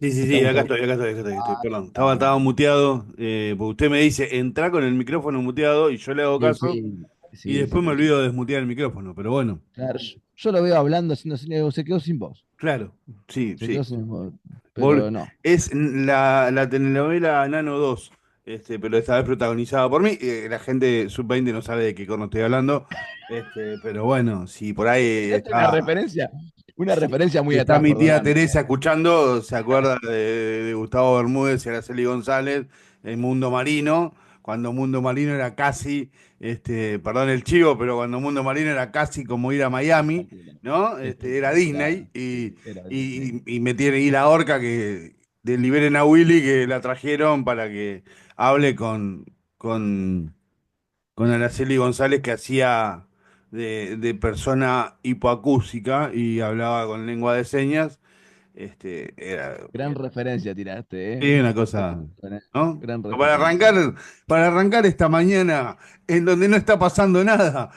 Sí, sí, ¿Está sí, acá Gustavo? estoy, acá estoy, acá estoy, Ah, perdón. Estaba ah, muteado, porque usted me dice, entra con el micrófono muteado y yo le hago sí, caso sí, y sí, sí, después me pero olvido de desmutear el micrófono, pero bueno, claro, yo lo veo hablando, haciendo así, le digo, se quedó sin voz. claro, sí, Se sí. quedó sin voz. Vol- Pero no. Es la telenovela Nano 2, pero esta vez protagonizada por mí. La gente sub-20 no sabe de qué corno estoy hablando, pero bueno, si por ahí Tiraste una si referencia muy está atrás, mi tía perdóname. Teresa escuchando, se acuerda de Gustavo Bermúdez y Araceli González en Mundo Marino, cuando Mundo Marino era casi, perdón el chivo, pero cuando Mundo Marino era casi como ir a Miami, ¿no? Era Claro, Disney sí, era Disney. y me tiene ahí la horca que liberen a Willy, que la trajeron para que hable con, con Araceli González, que hacía de persona hipoacústica y hablaba con lengua de señas. Era Gran referencia tiraste, ¿eh? sí, una cosa, ¿no? Gran Para referencia. arrancar, para arrancar esta mañana en donde no está pasando nada.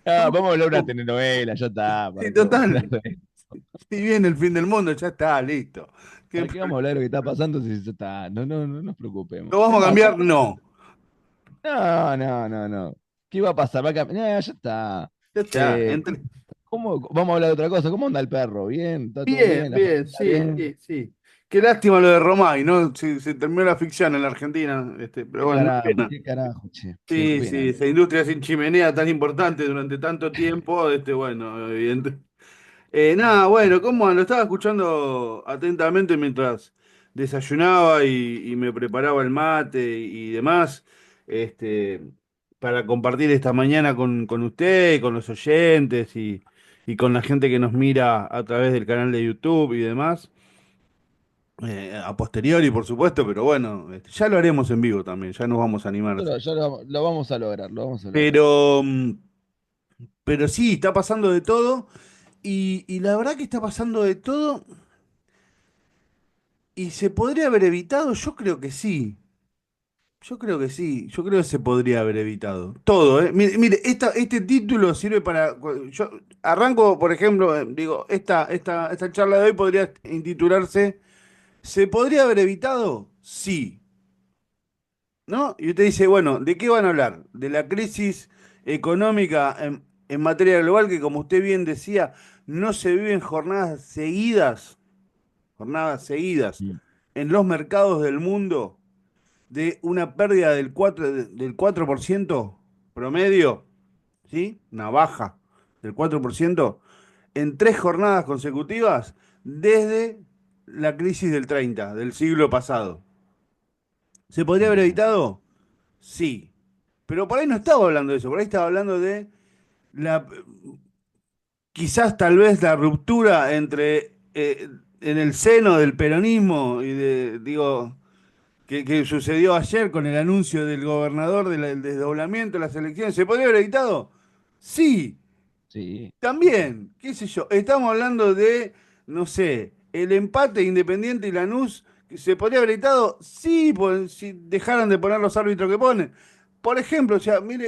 Ah, vamos a hablar de una telenovela, ya está. Sí, ¿Para qué vamos a hablar total. de eso? Si viene el fin del mundo, ya está, listo. ¿Qué ¿Para qué vamos a hablar de lo que está problema? pasando si ya está? No, no, no nos preocupemos. ¿Lo Es vamos a más, cambiar? No. no, no, no, no. ¿Qué va a pasar? No, ya está. Ya está. Eh, Vamos a hablar de otra cosa. ¿Cómo anda el perro? ¿Bien? ¿Está todo Bien, bien? ¿La bien, familia sí, bien? sí, sí. Qué lástima lo de Romay, ¿no? Se terminó la ficción en la Argentina, pero bueno, una pena. Qué carajo, che. Qué Sí, pena. sí, esa industria sin chimenea tan importante durante tanto tiempo, bueno, evidente. Nada, bueno, ¿cómo lo estaba escuchando atentamente mientras desayunaba y me preparaba el mate y demás, este, para compartir esta mañana con usted, con los oyentes y con la gente que nos mira a través del canal de YouTube y demás. A posteriori, por supuesto, pero bueno, ya lo haremos en vivo también, ya nos vamos a animar a hacer. Lo vamos a lograr, lo vamos a lograr. Pero, pero sí, está pasando de todo y la verdad que está pasando de todo. ¿Y se podría haber evitado? Yo creo que sí. Yo creo que sí. Yo creo que se podría haber evitado. Todo, ¿eh? Mire, mire, este título sirve para. Yo arranco, por ejemplo, digo, esta charla de hoy podría intitularse ¿Se podría haber evitado? Sí. ¿No? Y usted dice, bueno, ¿de qué van a hablar? De la crisis económica en materia global, que como usted bien decía, no se viven jornadas seguidas Mm. en los mercados del mundo de una pérdida del 4% promedio, ¿sí? Una baja del 4% en 3 jornadas consecutivas desde la crisis del 30 del siglo pasado. ¿Se podría haber Bien. evitado? Sí. Pero por ahí no estaba hablando de eso, por ahí estaba hablando de la, quizás tal vez la ruptura entre, en el seno del peronismo y digo, que sucedió ayer con el anuncio del gobernador del desdoblamiento de las elecciones. ¿Se podría haber evitado? Sí, Sí, sí, sí. también, qué sé yo. Estamos hablando de, no sé, el empate Independiente y Lanús. ¿Se podría haber evitado? Sí, pues, si dejaran de poner los árbitros que ponen. Por ejemplo, o sea, mire,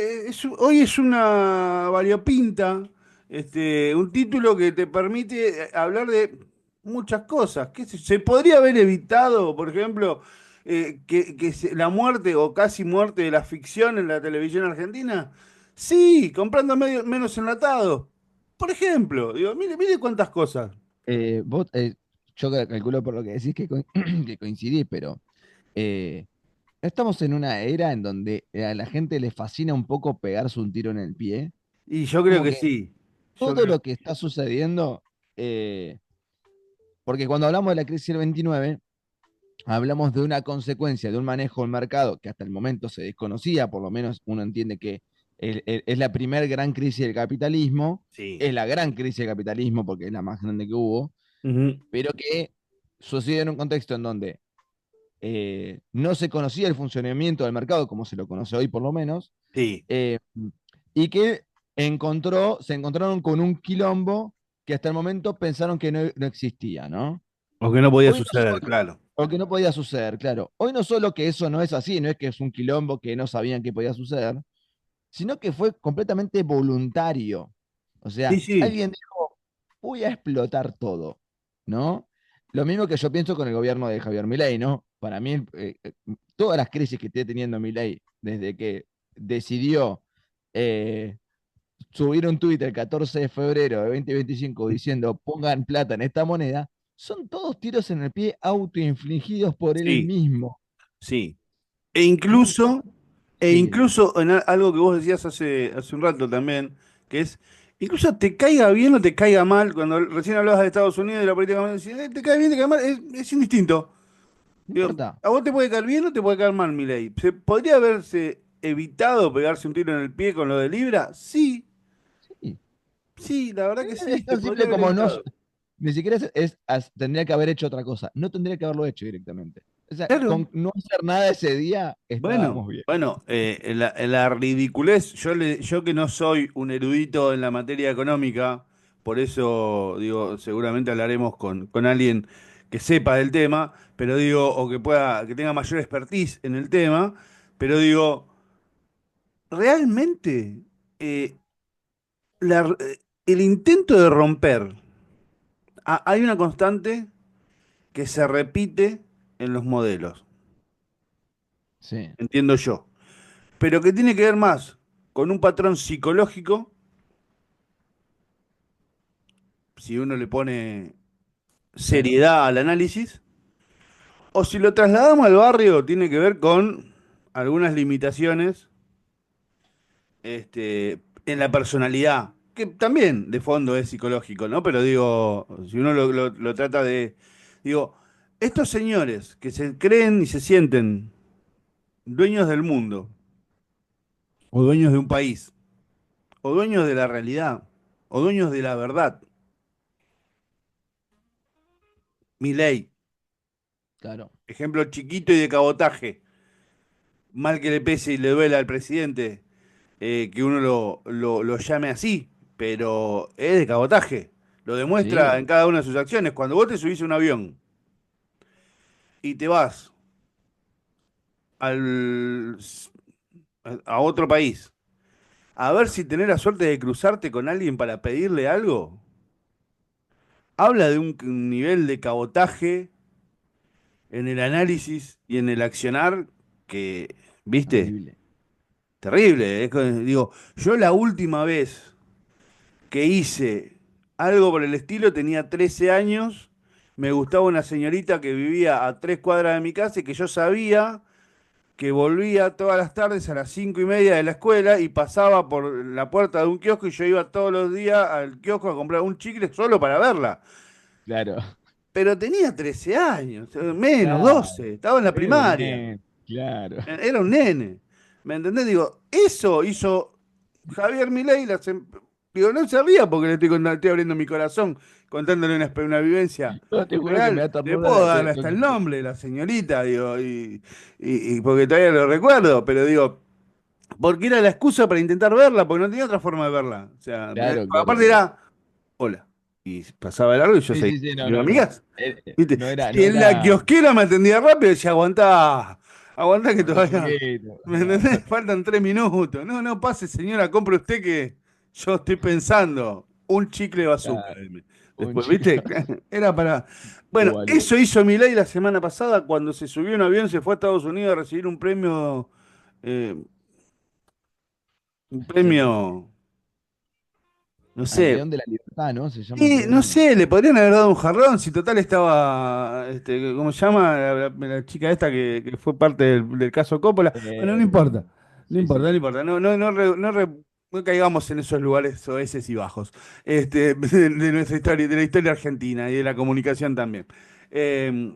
hoy es una variopinta, un título que te permite hablar de muchas cosas. ¿Qué sé yo? ¿Se podría haber evitado, por ejemplo, la muerte o casi muerte de la ficción en la televisión argentina? Sí, comprando menos enlatados. Por ejemplo, digo, mire, mire cuántas cosas. Vos, yo calculo por lo que decís que, que coincidís, pero eh, estamos en una era en donde a la gente le fascina un poco pegarse un tiro en el pie. Y yo creo Como que que sí. Yo todo creo. lo que está sucediendo, eh, porque cuando hablamos de la crisis del 29, hablamos de una consecuencia de un manejo del mercado que hasta el momento se desconocía, por lo menos uno entiende que es la primer gran crisis del capitalismo, Sí. es la gran crisis del capitalismo porque es la más grande que hubo, Ujú. pero que sucede en un contexto en donde no se conocía el funcionamiento del mercado como se lo conoce hoy por lo menos, Sí. eh, y que se encontraron con un quilombo que hasta el momento pensaron que no existía, ¿no? O que no podía Hoy no suceder, solo, claro. o que no podía suceder, claro. Hoy no solo que eso no es así, no es que es un quilombo que no sabían que podía suceder, sino que fue completamente voluntario. O Sí, sea, sí. alguien dijo, voy a explotar todo, ¿no? Lo mismo que yo pienso con el gobierno de Javier Milei, ¿no? Para mí, todas las crisis que esté teniendo Milei, desde que decidió eh, subir un tuit el 14 de febrero de 2025 diciendo pongan plata en esta moneda, son todos tiros en el pie autoinfligidos por él Sí, mismo. sí. E No, incluso, sí, en algo que vos decías hace un rato también, que es, incluso te caiga bien o te caiga mal, cuando recién hablabas de Estados Unidos y la política, te cae bien, te cae mal, es indistinto. no Digo, importa. a vos te puede caer bien o te puede caer mal, Milei. ¿Se podría haberse evitado pegarse un tiro en el pie con lo de Libra? Sí, Sí. sí, la verdad que sí, Es se tan podría simple haber como no, evitado. ni siquiera tendría que haber hecho otra cosa. No tendría que haberlo hecho directamente. O sea, Claro. con no hacer nada ese día Bueno, estábamos bien. bueno, en la ridiculez, yo que no soy un erudito en la materia económica, por eso digo, seguramente hablaremos con alguien que sepa del tema, pero digo, o que pueda, que tenga mayor expertise en el tema, pero digo, realmente eh, el intento de romper, hay una constante que se repite en los modelos, Sí, entiendo yo, pero que tiene que ver más con un patrón psicológico si uno le pone sí, seriedad al análisis, o si lo trasladamos al barrio, tiene que ver con algunas limitaciones en la personalidad, que también de fondo es psicológico, ¿no? Pero digo, si uno lo trata de, digo, estos señores que se creen y se sienten dueños del mundo, o dueños de un país, o dueños de la realidad, o dueños de la verdad, mi ley, claro. ejemplo chiquito y de cabotaje, mal que le pese y le duela al presidente, que uno lo llame así, pero es de cabotaje. Lo demuestra Sí, en cada una de sus acciones. Cuando vos te subís a un avión y te vas al, a otro país, a ver si tenés la suerte de cruzarte con alguien para pedirle algo, habla de un nivel de cabotaje en el análisis y en el accionar que, viste, terrible. terrible. Digo, yo la última vez que hice algo por el estilo, tenía 13 años, me gustaba una señorita que vivía a 3 cuadras de mi casa y que yo sabía que volvía todas las tardes a las 5:30 de la escuela y pasaba por la puerta de un kiosco y yo iba todos los días al kiosco a comprar un chicle solo para verla. Claro, Pero tenía 13 años, menos claro. 12, estaba en la Era un primaria. nene, claro. Era un nene. ¿Me entendés? Digo, eso hizo Javier Milei. Digo, no se ría porque estoy abriendo mi corazón, contándole una vivencia No, te juro que me real. da Le puedo ternura dar de hasta lo que el me... nombre de la señorita, digo, y porque todavía lo recuerdo, pero digo, porque era la excusa para intentar verla, porque no tenía otra forma de verla. O sea, Claro, claro, aparte claro. era, hola. Y pasaba de largo y yo Sí, seguía sí, sí, no, teniendo no, no. amigas. ¿Viste? No era, Si no en la era kiosquera me atendía rápido, decía, aguantá, aguantá que aguanta un todavía. poquito. ¿Me entendés? Faltan 3 minutos. No, no, pase, señora, compre usted que yo estoy pensando. Un chicle de azúcar. Claro, un Después, ¿viste? Era para. Bueno, igual, igual. eso hizo Milei la semana pasada cuando se subió a un avión, se fue a Estados Unidos a recibir eh, un Sí. premio, no Al sé. León de la Libertad, ¿no? Se llama el Y no premio. sé, le podrían haber dado un jarrón si total estaba, ¿cómo se llama? La chica esta que fue parte del caso Coppola. Bueno, no importa, no Sí, sí, importa, no sí. importa. No caigamos en esos lugares oeses y bajos de nuestra historia, de la historia argentina y de la comunicación también. Eh,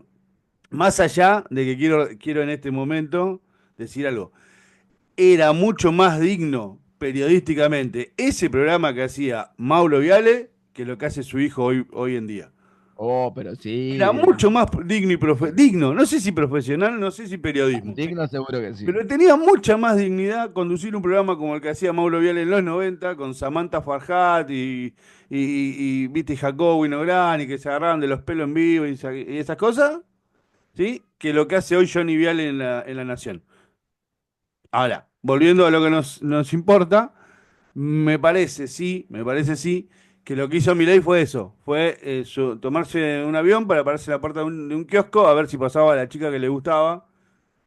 Más allá de que quiero en este momento decir algo, era mucho más digno periodísticamente ese programa que hacía Mauro Viale que lo que hace su hijo hoy en día. Oh, pero Era sí. mucho más digno digno, no sé si profesional, no sé si periodismo, Digno seguro que sí. pero tenía mucha más dignidad conducir un programa como el que hacía Mauro Viale en los 90 con Samantha Farhat y Viti Jacobo y Nograni que se agarraban de los pelos en vivo y esas cosas, ¿sí? Que lo que hace hoy Johnny Viale en la Nación. Ahora, volviendo a lo que nos importa, me parece sí, que lo que hizo Milei fue eso, fue tomarse un avión para pararse en la puerta de un kiosco a ver si pasaba a la chica que le gustaba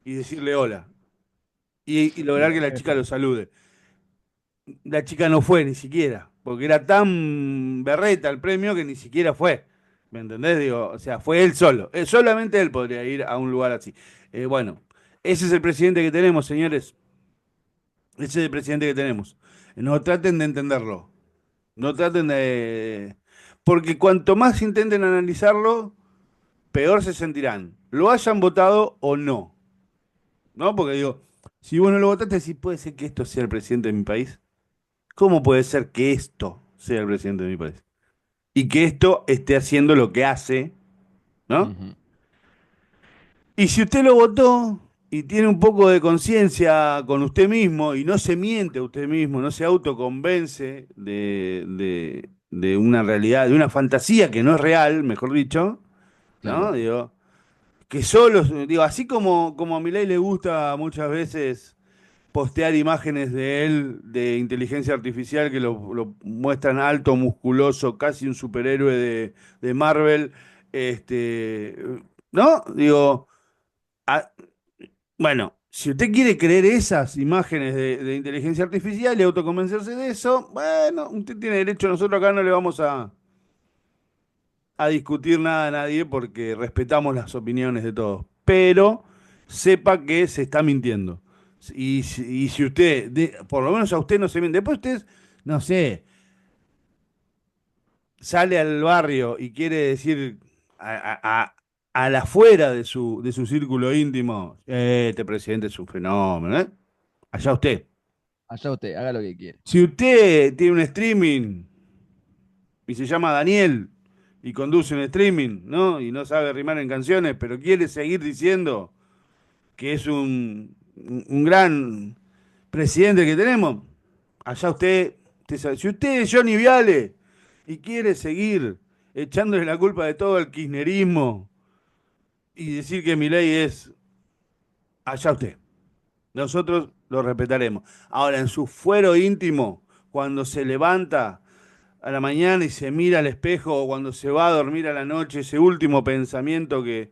y decirle hola. Y Y lograr que la después chica lo salude. La chica no fue ni siquiera, porque era tan berreta el premio que ni siquiera fue. ¿Me entendés? Digo, o sea, fue él solo. Solamente él podría ir a un lugar así. Bueno, ese es el presidente que tenemos, señores. Ese es el presidente que tenemos. No traten de entenderlo. No traten de... Porque cuanto más intenten analizarlo, peor se sentirán. Lo hayan votado o no. ¿No? Porque digo, si vos no lo votaste, si puede ser que esto sea el presidente de mi país. ¿Cómo puede ser que esto sea el presidente de mi país? Y que esto esté haciendo lo que hace, ¿no? ujú, Y si usted lo votó y tiene un poco de conciencia con usted mismo y no se miente a usted mismo, no se autoconvence de una realidad, de una fantasía que no es real, mejor dicho, ¿no? claro. Digo, que solo, digo, así como a Milei le gusta muchas veces postear imágenes de él de inteligencia artificial que lo muestran alto, musculoso, casi un superhéroe de Marvel, este, ¿no? Digo, a- bueno, si usted quiere creer esas imágenes de inteligencia artificial y autoconvencerse de eso, bueno, usted tiene derecho, nosotros acá no le vamos a discutir nada a nadie porque respetamos las opiniones de todos. Pero sepa que se está mintiendo. Y si usted, por lo menos a usted no se miente, después usted, no sé, sale al barrio y quiere decir a la afuera de su círculo íntimo, este presidente es un fenómeno, ¿eh? Allá usted. Allá usted, haga lo que quiere. Si usted tiene un streaming y se llama Daniel y conduce un streaming, ¿no? Y no sabe rimar en canciones, pero quiere seguir diciendo que es un gran presidente que tenemos, allá usted sabe. Si usted es Johnny Viale y quiere seguir echándole la culpa de todo al kirchnerismo y decir que Milei es allá usted. Nosotros lo respetaremos. Ahora, en su fuero íntimo, cuando se levanta a la mañana y se mira al espejo o cuando se va a dormir a la noche, ese último pensamiento que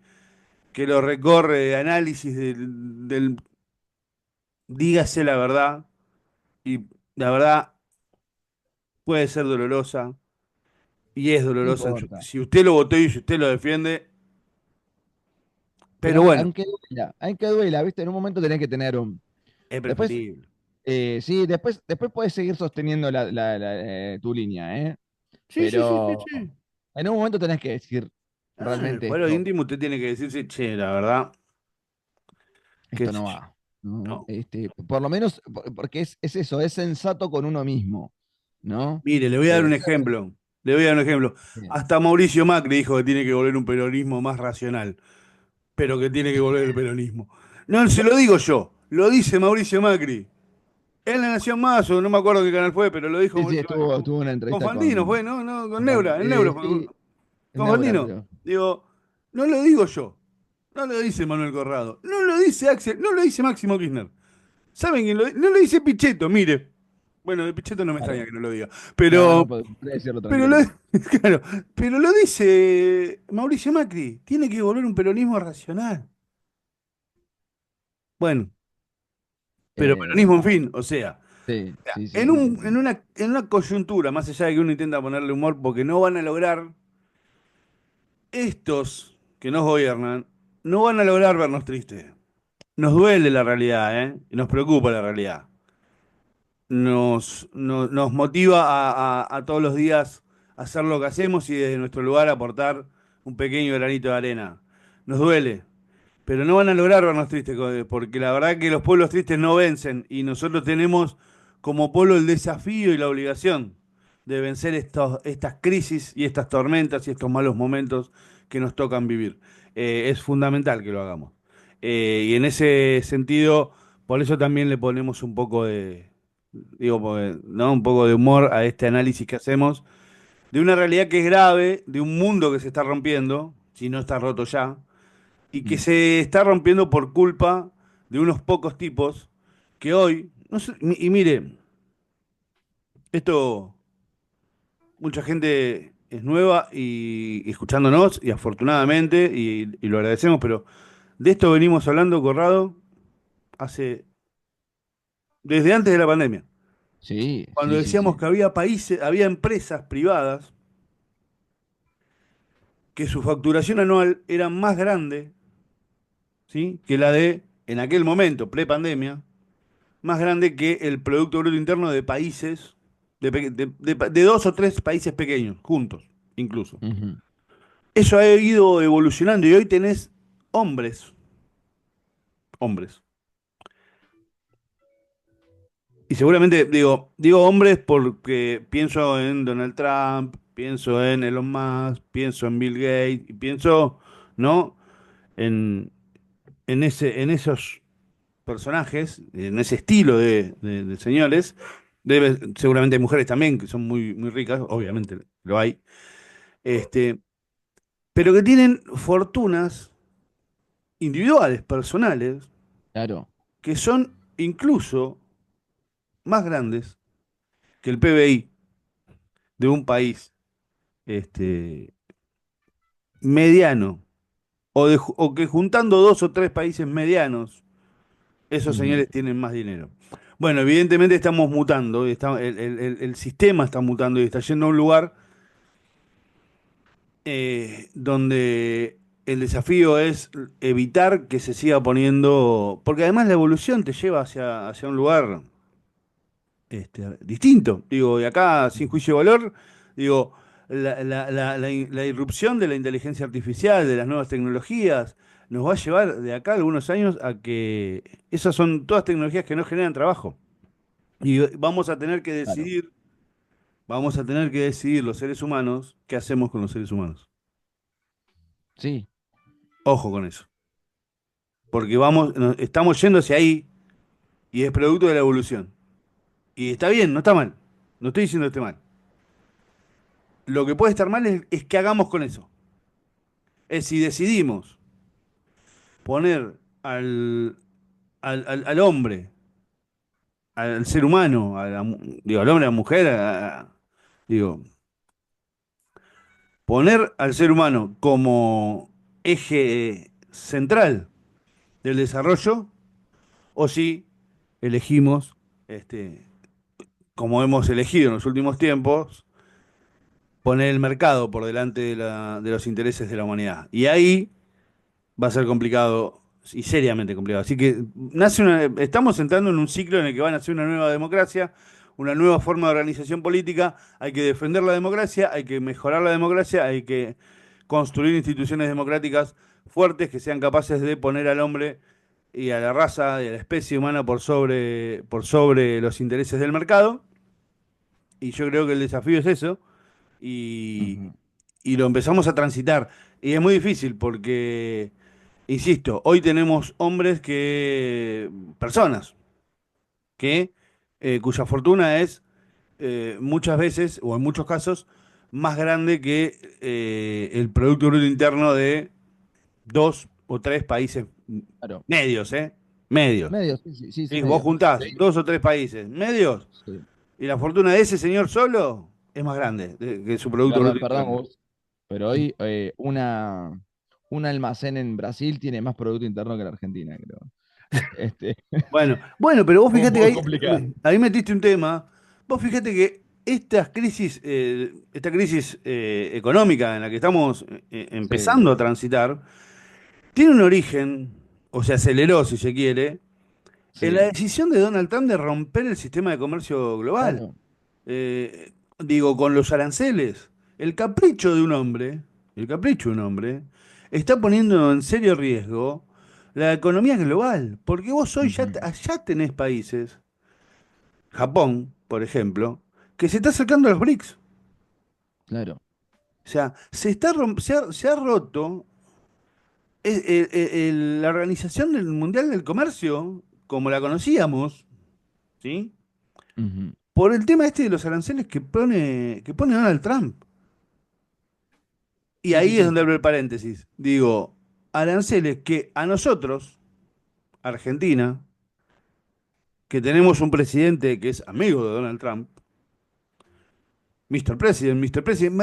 lo recorre de análisis del dígase la verdad, y la verdad puede ser dolorosa, y es No dolorosa importa. si usted lo votó y si usted lo defiende, Pero pero bueno, aunque duela, ¿viste? En un momento tenés que tener un. es Después, preferible. sí, después puedes seguir sosteniendo tu línea, ¿eh? Sí, sí, sí, sí, Pero sí. en un momento tenés que decir, En el realmente fuero esto, íntimo usted tiene que decirse, che, la verdad, qué esto sé no yo. va. ¿No? No. Por lo menos, porque es eso, es sensato con uno mismo, ¿no? Mire, le voy a dar un ejemplo. Le voy a dar un ejemplo. Bien. Hasta Mauricio Macri dijo que tiene que volver un peronismo más racional, pero que tiene que volver el peronismo. No se lo digo yo, lo dice Mauricio Macri. En La Nación Más, o no me acuerdo qué canal fue, pero lo dijo Sí, sí, Mauricio Macri. tuvo una Con entrevista Fantino fue, ¿no? No, con con Juan, Neura, en Neura fue. sí, Con Neura, Fantino. creo. Digo, no lo digo yo. No lo dice Manuel Corrado. No lo dice Axel. No lo dice Máximo Kirchner. ¿Saben quién lo dice? No lo dice Pichetto, mire. Bueno, de Pichetto no me extraña Claro. que no lo diga. No, Pero, no puede decirlo pero lo, tranquilo. claro, pero lo dice Mauricio Macri. Tiene que volver un peronismo racional. Bueno, pero peronismo en No, fin, o sea. sí, sí, sí, En sí, un, sí, en sí. una, en una coyuntura, más allá de que uno intenta ponerle humor, porque no van a lograr, estos que nos gobiernan, no van a lograr vernos tristes. Nos duele la realidad, ¿eh? Y nos preocupa la realidad. Nos motiva a todos los días hacer lo que hacemos y desde nuestro lugar aportar un pequeño granito de arena. Nos duele, pero no van a lograr vernos tristes, porque la verdad que los pueblos tristes no vencen y nosotros tenemos como pueblo el desafío y la obligación de vencer estas crisis y estas tormentas y estos malos momentos que nos tocan vivir. Es fundamental que lo hagamos. Y en ese sentido, por eso también le ponemos un poco digo, ¿no? Un poco de humor a este análisis que hacemos de una realidad que es grave, de un mundo que se está rompiendo, si no está roto ya y que Mm. se está rompiendo por culpa de unos pocos tipos que hoy, no sé, y mire, esto mucha gente es nueva y escuchándonos, y afortunadamente, y lo agradecemos, pero de esto venimos hablando, Corrado, hace, desde antes de la pandemia. Sí, Cuando sí, sí, decíamos sí. que había países, había empresas privadas que su facturación anual era más grande, ¿sí? Que la de, en aquel momento, pre-pandemia, más grande que el Producto Bruto Interno de países, de dos o tres países pequeños, juntos, incluso. Ujú. Eso ha ido evolucionando y hoy tenés hombres, hombres. Y seguramente digo hombres porque pienso en Donald Trump, pienso en Elon Musk, pienso en Bill Gates, y pienso, ¿no? En, en esos personajes, en ese estilo de señores. Seguramente hay mujeres también que son muy, muy ricas, obviamente lo hay. Este, pero que tienen fortunas individuales, personales, Claro. que son incluso más grandes que el PBI de un país este, mediano, o que juntando dos o tres países medianos, esos Ujú. señores tienen más dinero. Bueno, evidentemente estamos mutando, el sistema está mutando y está yendo a un lugar donde el desafío es evitar que se siga poniendo, porque además la evolución te lleva hacia un lugar distinto. Digo, y acá, sin juicio de valor, digo, la irrupción de la inteligencia artificial, de las nuevas tecnologías, nos va a llevar de acá algunos años a que esas son todas tecnologías que no generan trabajo. Y Claro. vamos a tener que decidir los seres humanos qué hacemos con los seres humanos. Sí. Ojo con eso. Porque estamos yendo hacia ahí y es producto de la evolución. Y está bien, no está mal. No estoy diciendo que esté mal. Lo que puede estar mal es que hagamos con eso. Es si decidimos poner al hombre, al ser humano, digo, al hombre, a la mujer, digo, poner al ser humano como eje central del desarrollo, o si elegimos, este, como hemos elegido en los últimos tiempos, poner el mercado por delante de los intereses de la humanidad. Y ahí va a ser complicado y seriamente complicado. Así que estamos entrando en un ciclo en el que van a nacer una nueva democracia, una nueva forma de organización política. Hay que defender la democracia, hay que mejorar la democracia, hay que construir instituciones democráticas fuertes que sean capaces de poner al hombre y a la raza y a la especie humana por sobre los intereses del mercado. Y yo creo que el desafío es eso. Y, Ujú. y lo empezamos a transitar. Y es muy difícil porque, insisto, hoy tenemos personas que, cuya fortuna es muchas veces, o en muchos casos, más grande que el Producto Bruto Interno de dos o tres países Claro. medios, ¿eh? Medios. Medios, sí, sí, sí, sí, Sí, vos medios. juntás dos o tres países medios Sí. y la fortuna de ese señor solo es más grande que su Producto Bruto Perdón Interno. vos, pero hoy un almacén en Brasil tiene más Producto Interno que la Argentina, creo. Este, Bueno, pero vos un fíjate que poco complicado. ahí metiste un tema. Vos fíjate que esta crisis económica en la que estamos Sí, empezando a transitar, tiene un origen, o se aceleró si se quiere, en la sí, decisión de Donald Trump de romper el sistema de comercio global. claro. Eh, Digo, con los aranceles. El capricho de un hombre, el capricho de un hombre, está poniendo en serio riesgo la economía global. Porque vos hoy Ujú. allá tenés países, Japón, por ejemplo, que se está acercando a los BRICS. Claro. O sea, se ha roto la organización del Mundial del Comercio, como la conocíamos, ¿sí? Ujú. Por el tema este de los aranceles que pone Donald Trump. Y Sí, sí, ahí es sí. donde abro el paréntesis. Digo, aranceles que a nosotros, Argentina, que tenemos un presidente que es amigo de Donald Trump, Mr. President, Mr. President.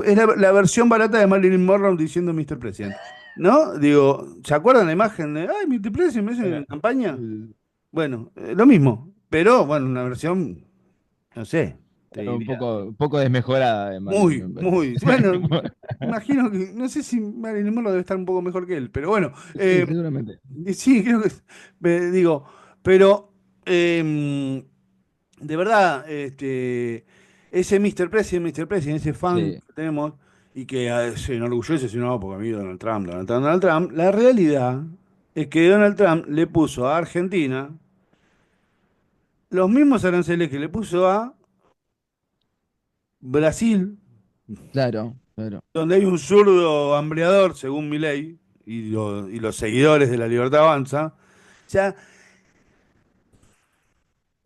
Es la versión barata de Marilyn Monroe diciendo Mr. President. ¿No? Digo, ¿se acuerdan la imagen de, ay, Mr. President, me hacen Era- en campaña? eh, Bueno, lo mismo. Pero, bueno, una versión, no sé, te un diría. un poco desmejorada de Marilyn, Muy, me parece. muy. Bueno, imagino que, no sé si Marilyn Monroe debe estar un poco mejor que él, pero bueno. Sí, seguramente. Sí, creo que, digo, pero em, de verdad, ese Mr. President, ese fan Sí, que tenemos y que se enorgullece, si no, porque a mí Donald Trump, Donald Trump, Donald Trump, la realidad es que Donald Trump le puso a Argentina los mismos aranceles que le puso a Brasil, claro, claro. donde hay un zurdo hambreador, según Milei, y los seguidores de la Libertad Avanza. O sea,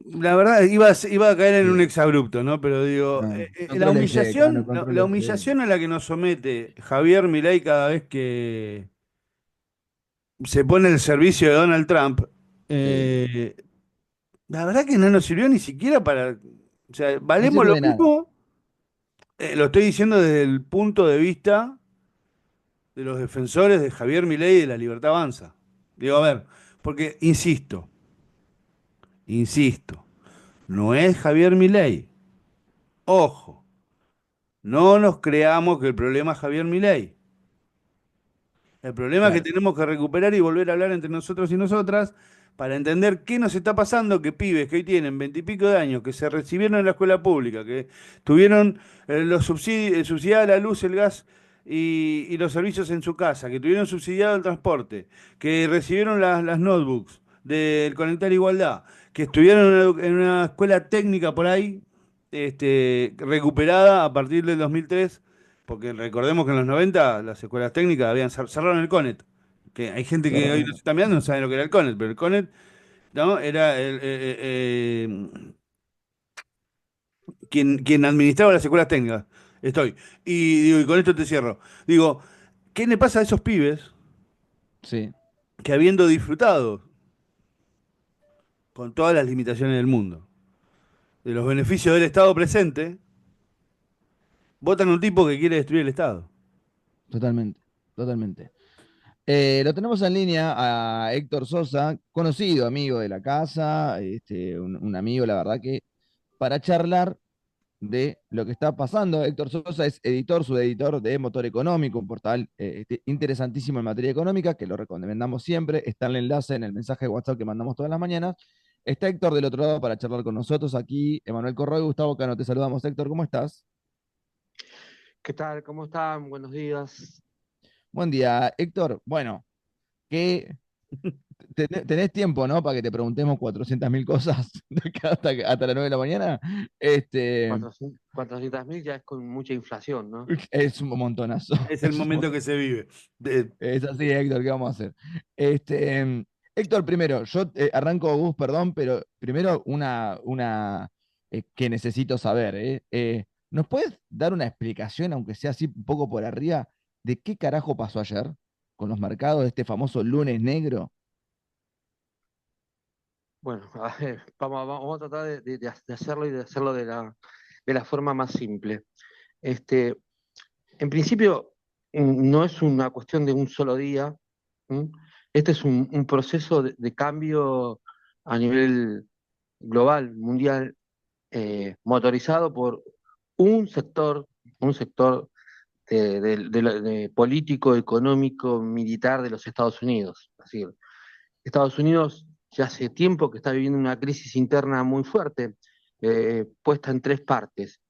la verdad, iba a caer en un Sí. exabrupto, ¿no? Pero digo, No, contrólese, Cano, la contrólese. humillación a la que nos somete Javier Milei cada vez que se pone el servicio de Donald Trump, Sí. eh, la verdad que no nos sirvió ni siquiera para, o sea, No valemos sirve lo de nada, mismo, lo estoy diciendo desde el punto de vista de los defensores de Javier Milei y de la Libertad Avanza. Digo, a ver, porque insisto, no es Javier Milei. Ojo, no nos creamos que el problema es Javier Milei. El problema es que claro. tenemos que recuperar y volver a hablar entre nosotros y nosotras para entender qué nos está pasando, que pibes que hoy tienen veintipico de años, que se recibieron en la escuela pública, que tuvieron los subsidios, subsidiada la luz, el gas y los servicios en su casa, que tuvieron subsidiado el transporte, que recibieron las notebooks del Conectar Igualdad, que estuvieron en una escuela técnica por ahí, recuperada a partir del 2003 porque recordemos que en los 90 las escuelas técnicas habían cerraron el CONET. Que hay gente que hoy nos Cerrado. está mirando no sabe lo que era el CONET, pero el CONET, ¿no? Era quien administraba las escuelas técnicas. Estoy. Y digo, y con esto te cierro. Digo, ¿qué le pasa a esos pibes Sí, que habiendo disfrutado con todas las limitaciones del mundo de los beneficios del Estado presente, votan a un tipo que quiere destruir el Estado? totalmente, totalmente. Lo tenemos en línea a Héctor Sosa, conocido amigo de la casa, un amigo, la verdad que, para charlar de lo que está pasando. Héctor Sosa es editor, subeditor de Motor Económico, un portal interesantísimo en materia económica, que lo recomendamos siempre. Está el enlace en el mensaje de WhatsApp que mandamos todas las mañanas. Está Héctor del otro lado para charlar con nosotros aquí. Emanuel Corroy, Gustavo Cano, te saludamos. Héctor, ¿cómo estás? ¿Qué tal? ¿Cómo están? Buenos días. Buen día, Héctor. Bueno, ¿qué, tenés tiempo, ¿no? Para que te preguntemos 400.000 cosas de acá hasta las 9 de la mañana. Este, 400.000 ya es con mucha inflación, ¿no? es un montonazo. Es el Es un momento que montonazo. se vive. Es así, Héctor, ¿qué vamos a hacer? Héctor, primero, yo arranco, Gus, perdón, pero primero una que necesito saber. ¿Nos puedes dar una explicación, aunque sea así un poco por arriba, de qué carajo pasó ayer con los mercados de este famoso lunes negro? Bueno, a ver, vamos a tratar de hacerlo y de hacerlo de la forma más simple. Este, en principio, no es una cuestión de un solo día. ¿M? Este es un proceso de cambio a nivel global, mundial, motorizado por un sector, un sector político, económico, militar de los Estados Unidos. Es decir, Estados Unidos ya hace tiempo que está viviendo una crisis interna muy fuerte, puesta en tres partes.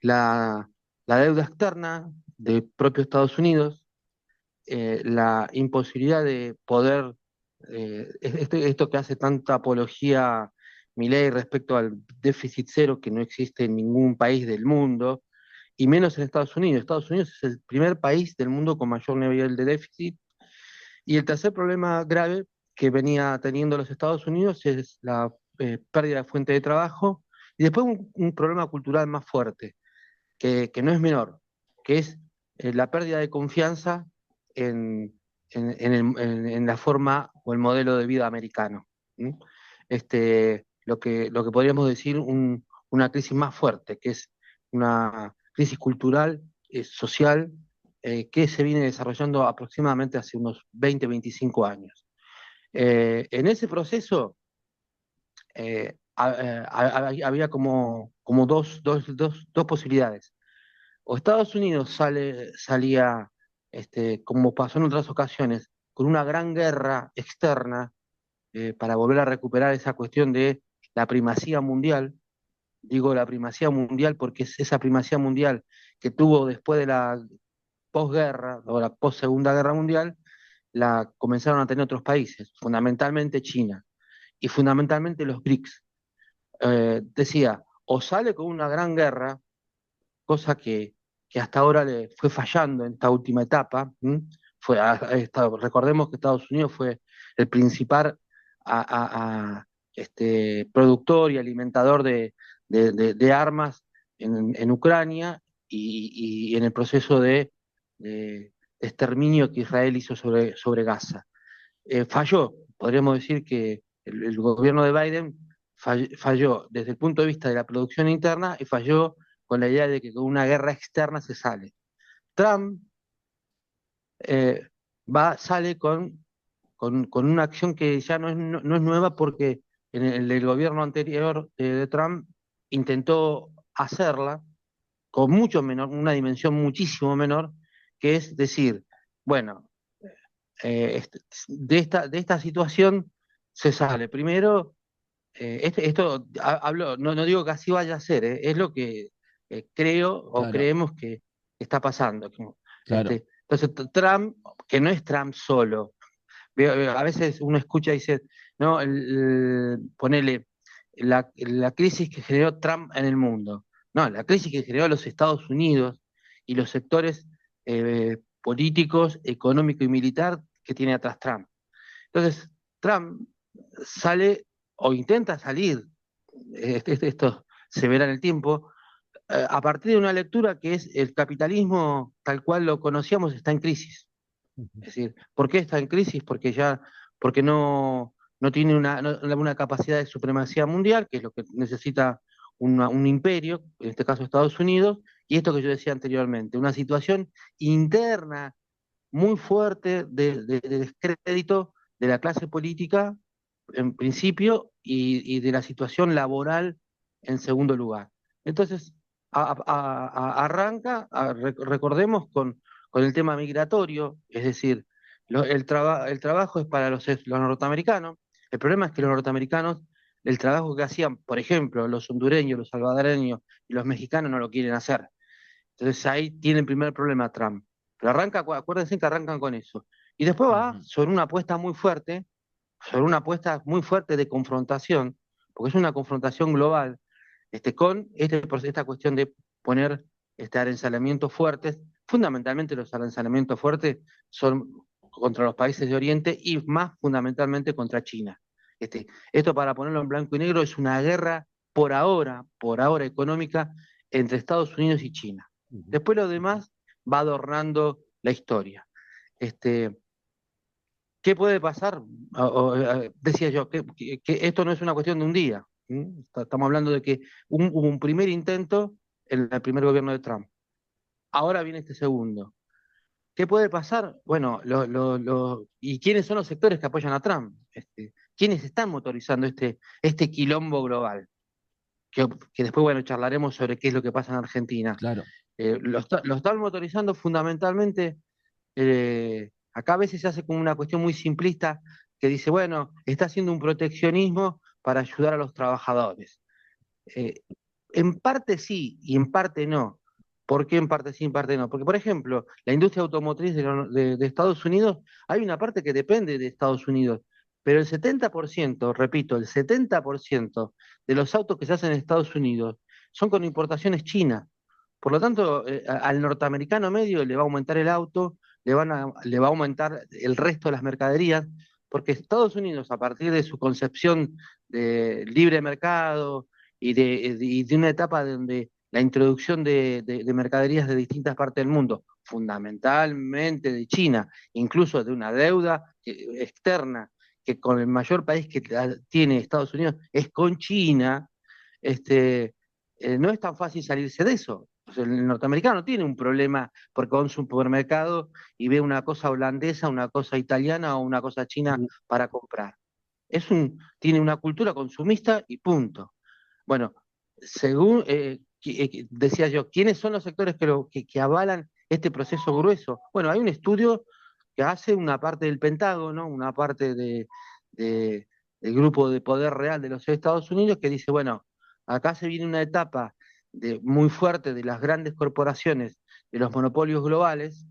La, la deuda externa del propio Estados Unidos, la imposibilidad de poder, esto que hace tanta apología Milei respecto al déficit cero que no existe en ningún país del mundo, y menos en Estados Unidos. Estados Unidos es el primer país del mundo con mayor nivel de déficit. Y el tercer problema grave que venía teniendo los Estados Unidos es la pérdida de fuente de trabajo. Y después un problema cultural más fuerte, que no es menor, que es la pérdida de confianza en, en la forma o el modelo de vida americano. ¿Mm? Lo que podríamos decir una crisis más fuerte, que es una crisis cultural, social, que se viene desarrollando aproximadamente hace unos 20, 25 años. En ese proceso había como dos posibilidades. O Estados Unidos salía, como pasó en otras ocasiones, con una gran guerra externa, para volver a recuperar esa cuestión de la primacía mundial. Digo la primacía mundial porque es esa primacía mundial que tuvo después de la posguerra o la post Segunda Guerra Mundial, la comenzaron a tener otros países, fundamentalmente China y fundamentalmente los BRICS. Decía, o sale con una gran guerra, cosa que hasta ahora le fue fallando en esta última etapa. Recordemos que Estados Unidos fue el principal productor y alimentador de armas en Ucrania y en el proceso de exterminio que Israel hizo sobre Gaza. Falló, podríamos decir que el gobierno de Biden falló desde el punto de vista de la producción interna y falló con la idea de que con una guerra externa se sale. Trump eh, sale con una acción que ya no es nueva porque en el gobierno anterior de Trump intentó hacerla con mucho menor, una dimensión muchísimo menor, que es decir, bueno, de esta situación se sale. Primero, esto hablo, no digo que así vaya a ser, es lo que creo o Claro, creemos que está pasando. claro. Entonces, Trump, que no es Trump solo, a veces uno escucha y dice, no, ponele la crisis que generó Trump en el mundo. No, la crisis que generó los Estados Unidos y los sectores políticos, económico y militar que tiene atrás Trump. Entonces, Trump sale o intenta salir, esto se verá en el tiempo, a partir de una lectura que es el capitalismo tal cual lo conocíamos está en crisis. Es decir, ¿por qué está en crisis? Porque no tiene una capacidad de supremacía mundial, que es lo que necesita un imperio, en este caso Estados Unidos, y esto que yo decía anteriormente, una situación interna muy fuerte de descrédito de la clase política en principio y de la situación laboral en segundo lugar. Entonces, arranca, recordemos, con el tema migratorio, es decir, el trabajo es para los norteamericanos. El problema es que los norteamericanos, el trabajo que hacían, por ejemplo, los hondureños, los salvadoreños y los mexicanos no lo quieren hacer. Entonces ahí tiene el primer problema Trump. Pero acuérdense que arrancan con eso. Y después va Ujú. sobre una apuesta muy fuerte de confrontación, porque es una confrontación global, con esta cuestión de poner arancelamientos fuertes. Fundamentalmente los arancelamientos fuertes son contra los países de Oriente y más fundamentalmente contra China. Esto para ponerlo en blanco y negro es una guerra por ahora económica entre Estados Unidos y China. Ujú. Después lo demás va adornando la historia. Este, ¿Qué puede pasar? Decía yo, que esto no es una cuestión de un día. Estamos hablando de que hubo un primer intento en el primer gobierno de Trump. Ahora viene este segundo. ¿Qué puede pasar? Bueno, ¿y quiénes son los sectores que apoyan a Trump? ¿Quiénes están motorizando este quilombo global? Que después, bueno, charlaremos sobre qué es lo que pasa en Argentina. Claro. Lo están motorizando fundamentalmente. Acá a veces se hace como una cuestión muy simplista que dice, bueno, está haciendo un proteccionismo para ayudar a los trabajadores. Eh, en parte sí y en parte no. ¿Por qué en parte sí y en parte no? Porque, por ejemplo, la industria automotriz de Estados Unidos, hay una parte que depende de Estados Unidos, pero el 70%, repito, el 70% de los autos que se hacen en Estados Unidos son con importaciones chinas. Por lo tanto, al norteamericano medio le va a aumentar el auto, le va a aumentar el resto de las mercaderías, porque Estados Unidos, a partir de su concepción de libre mercado y de una etapa donde la introducción de mercaderías de distintas partes del mundo, fundamentalmente de China, incluso de una deuda externa, que con el mayor país que tiene Estados Unidos es con China. este, no es tan fácil salirse de eso. O sea, el norteamericano tiene un problema porque va a un supermercado y ve una cosa holandesa, una cosa italiana o una cosa china para comprar. Tiene una cultura consumista y punto. Bueno, según decía yo, ¿quiénes son los sectores que avalan este proceso grueso? Bueno, hay un estudio que hace una parte del Pentágono, una parte del grupo de poder real de los Estados Unidos, que dice, bueno, acá se viene una etapa muy fuerte de las grandes corporaciones, de los monopolios globales,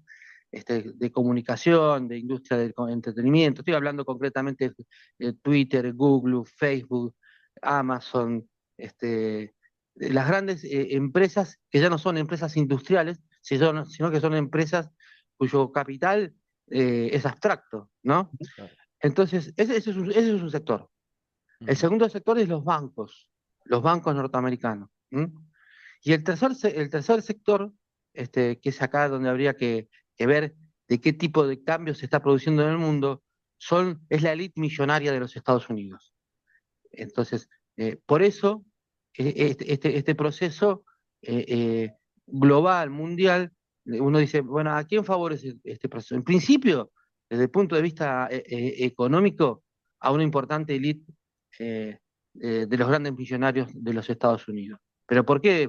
de comunicación, de industria del entretenimiento. Estoy hablando concretamente de Twitter, Google, Facebook, Amazon, de las grandes empresas que ya no son empresas industriales, sino que son empresas cuyo capital es abstracto, ¿no? Claro. Entonces, ese es un sector. El Ujú. segundo sector es los bancos norteamericanos. ¿M? Y el tercer sector, que es acá donde habría que ver de qué tipo de cambios se está produciendo en el mundo, es la élite millonaria de los Estados Unidos. Entonces, por eso, este proceso eh, eh, global, mundial, uno dice, bueno, ¿a quién favorece este proceso? En principio, desde el punto de vista económico, a una importante élite eh, de los grandes millonarios de los Estados Unidos. ¿Pero por qué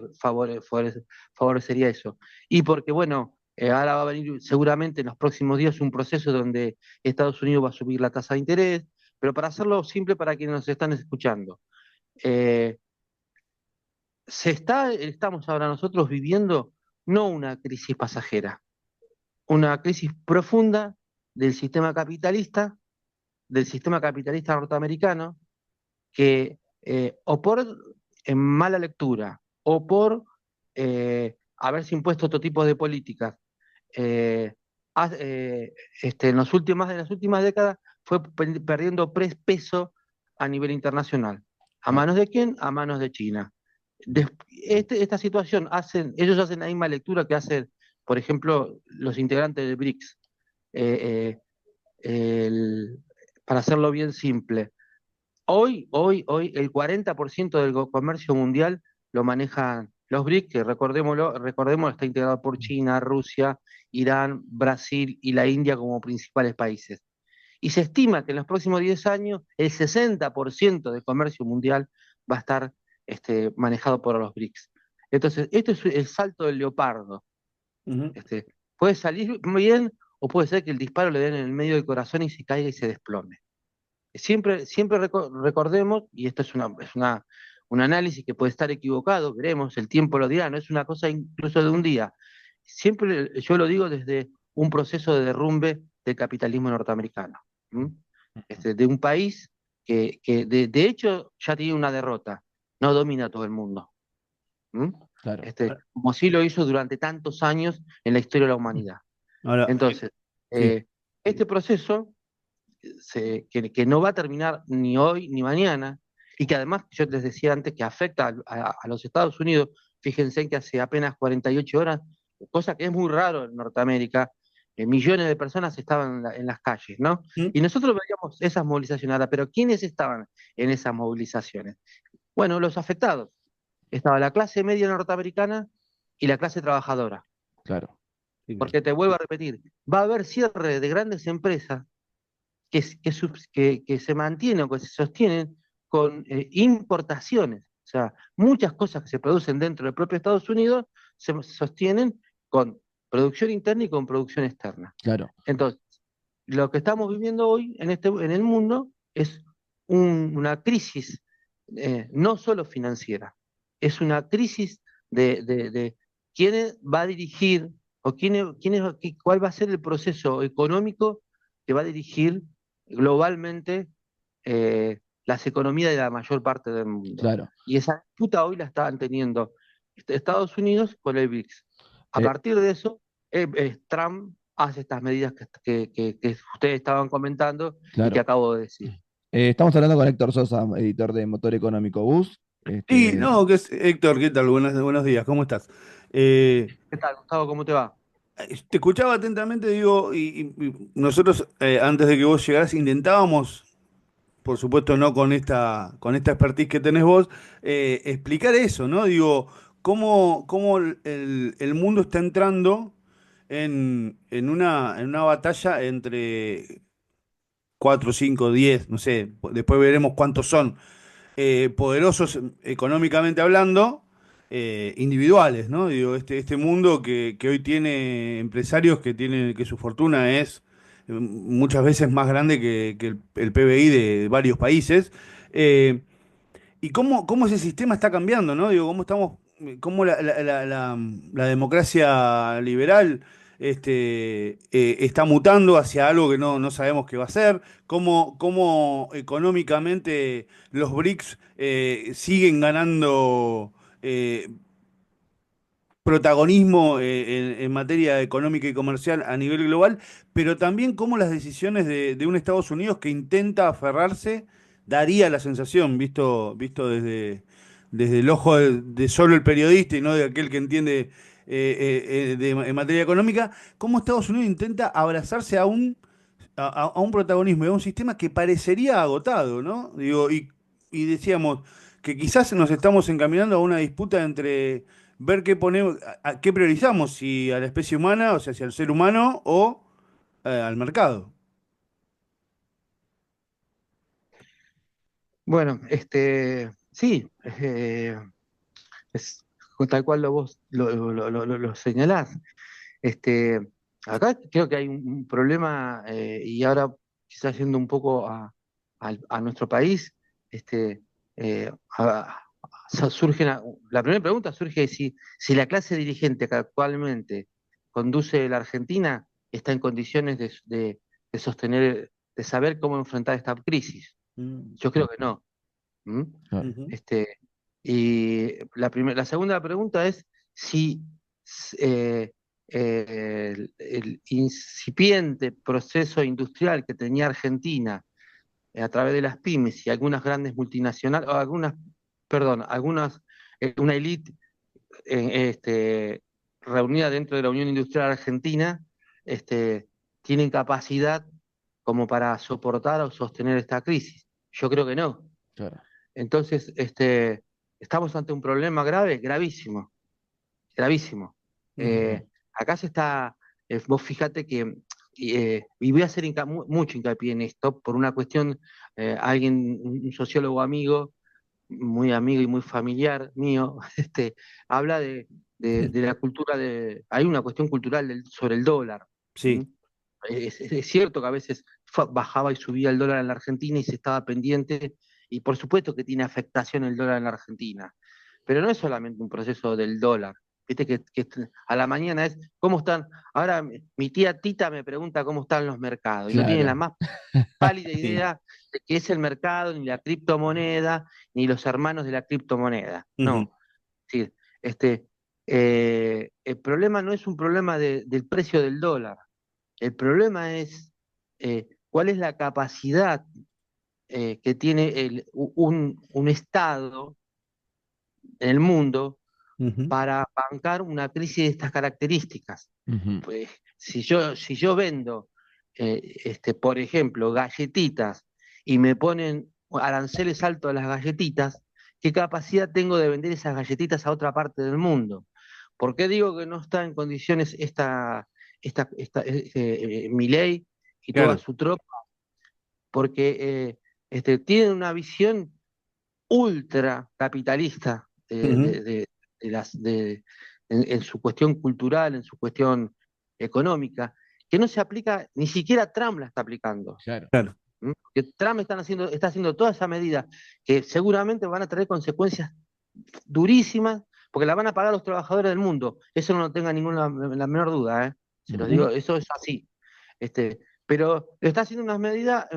favorecería eso? Y porque, bueno, ahora va a venir seguramente en los próximos días un proceso donde Estados Unidos va a subir la tasa de interés, pero para hacerlo simple para quienes nos están escuchando, eh, estamos ahora nosotros viviendo no una crisis pasajera, una crisis profunda del sistema capitalista, norteamericano, que o por mala lectura o por haberse impuesto otro tipo de políticas, eh, en las últimas décadas fue perdiendo peso a nivel internacional. ¿A Claro. manos de quién? A manos de China. Esta situación, ellos hacen la misma lectura que hacen, por ejemplo, los integrantes del BRICS. Eh, el- para hacerlo bien simple, hoy el 40% del comercio mundial lo manejan los BRICS, que recordemos, está integrado por China, Rusia, Irán, Brasil y la India como principales países. Y se estima que en los próximos 10 años el 60% del comercio mundial va a estar manejado por los BRICS. Entonces, esto es el salto del leopardo. Ujú. Este, puede salir bien o puede ser que el disparo le den en el medio del corazón y se caiga y se desplome. Siempre recordemos, y esto un análisis que puede estar equivocado, veremos, el tiempo lo dirá, no es una cosa incluso de un día. Siempre yo lo digo desde un proceso de derrumbe del capitalismo norteamericano. ¿M? Ujú. De un país que de hecho ya tiene una derrota, no domina todo el mundo. ¿M? Claro. Como sí lo hizo durante tantos años en la historia de la humanidad. Ahora, Entonces, sí. este proceso que no va a terminar ni hoy ni mañana, y que además, yo les decía antes, que afecta a los Estados Unidos. Fíjense que hace apenas 48 horas, cosa que es muy raro en Norteamérica, millones de personas estaban en las calles, ¿no? ¿Mm? Y nosotros veíamos esas movilizaciones ahora, pero ¿quiénes estaban en esas movilizaciones? Bueno, los afectados. Estaba la clase media norteamericana y la clase trabajadora. Claro. Sí, claro. Porque te vuelvo a repetir, va a haber cierre de grandes empresas que se mantienen o que se sostienen con importaciones. O sea, muchas cosas que se producen dentro del propio Estados Unidos se sostienen con producción interna y con producción externa. Claro. Entonces, lo que estamos viviendo hoy en el mundo es una crisis no solo financiera, es una crisis de quién va a dirigir o cuál va a ser el proceso económico que va a dirigir globalmente las economías de la mayor parte del mundo. Claro. Y esa disputa hoy la están teniendo Estados Unidos con el BRICS. A Eh, partir de eso, Trump hace estas medidas que ustedes estaban comentando y que claro. acabo de decir. Estamos hablando con Héctor Sosa, editor de Motor Económico Bus. Sí, Este, no, que es Héctor, ¿qué tal? Buenos días, ¿cómo estás? Eh, ¿Qué tal, Gustavo? ¿Cómo te va? Te escuchaba atentamente, digo, y nosotros antes de que vos llegaras intentábamos por supuesto no con esta expertise que tenés vos, explicar eso, ¿no? Digo, cómo el mundo está entrando en una batalla entre 4, 5, 10, no sé, después veremos cuántos son, poderosos económicamente hablando, individuales, ¿no? Digo, este mundo que hoy tiene empresarios que su fortuna es muchas veces más grande que el PBI de varios países. eh, y cómo ese sistema está cambiando, ¿no? Digo, cómo la democracia liberal está mutando hacia algo que no sabemos qué va a ser, cómo económicamente los BRICS siguen ganando eh, protagonismo en materia económica y comercial a nivel global, pero también cómo las decisiones de un Estados Unidos que intenta aferrarse daría la sensación, desde el ojo de solo el periodista y no de aquel que entiende en materia económica, cómo Estados Unidos intenta abrazarse a un protagonismo y a un sistema que parecería agotado, ¿no? Digo, y decíamos que quizás nos estamos encaminando a una disputa entre ver qué ponemos, qué priorizamos, si a la especie humana, o sea, si al ser humano o al mercado. Bueno, sí, es tal cual vos lo señalás. Este, acá creo que hay un problema, y ahora quizás yendo un poco a nuestro país, este, eh, a- la primera pregunta surge si la clase dirigente que actualmente conduce la Argentina está en condiciones de sostener, de saber cómo enfrentar esta crisis. Mm. Yo creo que no. ¿Mm? Claro. Ujú. Este, y la segunda pregunta es si eh, el incipiente proceso industrial que tenía Argentina a través de las pymes y algunas grandes multinacionales, o algunas, perdón, una élite reunida dentro de la Unión Industrial Argentina, tienen capacidad como para soportar o sostener esta crisis. Yo creo que no. Claro. Entonces, estamos ante un problema grave, gravísimo, gravísimo. Ujú. Acá se está, vos fíjate que, y voy a hacer mucho hincapié en esto, por una cuestión, un sociólogo amigo, muy amigo y muy familiar mío, habla de la cultura hay una cuestión cultural sobre el dólar. ¿M? Sí, Es cierto que a veces bajaba y subía el dólar en la Argentina y se estaba pendiente, y por supuesto que tiene afectación el dólar en la Argentina, pero no es solamente un proceso del dólar. Viste que a la mañana es, ¿cómo están? Ahora mi tía Tita me pregunta cómo están los mercados, y no tiene la Claro. más pálida sí. idea de qué es el mercado, ni la criptomoneda, ni los hermanos de la criptomoneda. Ujú. No, sí, este, el problema no es un problema del precio del dólar. El problema es cuál es la capacidad que tiene un Estado en el mundo Ujú. para bancar una crisis de estas características. Ujú. Pues si yo vendo, por ejemplo, galletitas y me ponen aranceles altos a las galletitas, ¿qué capacidad tengo de vender esas galletitas a otra parte del mundo? ¿Por qué digo que no está en condiciones Milei y toda Claro. su tropa? Porque tienen una visión ultra capitalista Ujú. en su cuestión cultural, en su cuestión económica, que no se aplica, ni siquiera Trump la está aplicando. Claro. Claro. ¿M? Que Trump está haciendo toda esa medida que seguramente van a traer consecuencias durísimas, porque la van a pagar los trabajadores del mundo. Eso no lo tenga ninguna la menor duda, ¿eh? Se los Ujú. digo, eso es así. Pero está haciendo unas medidas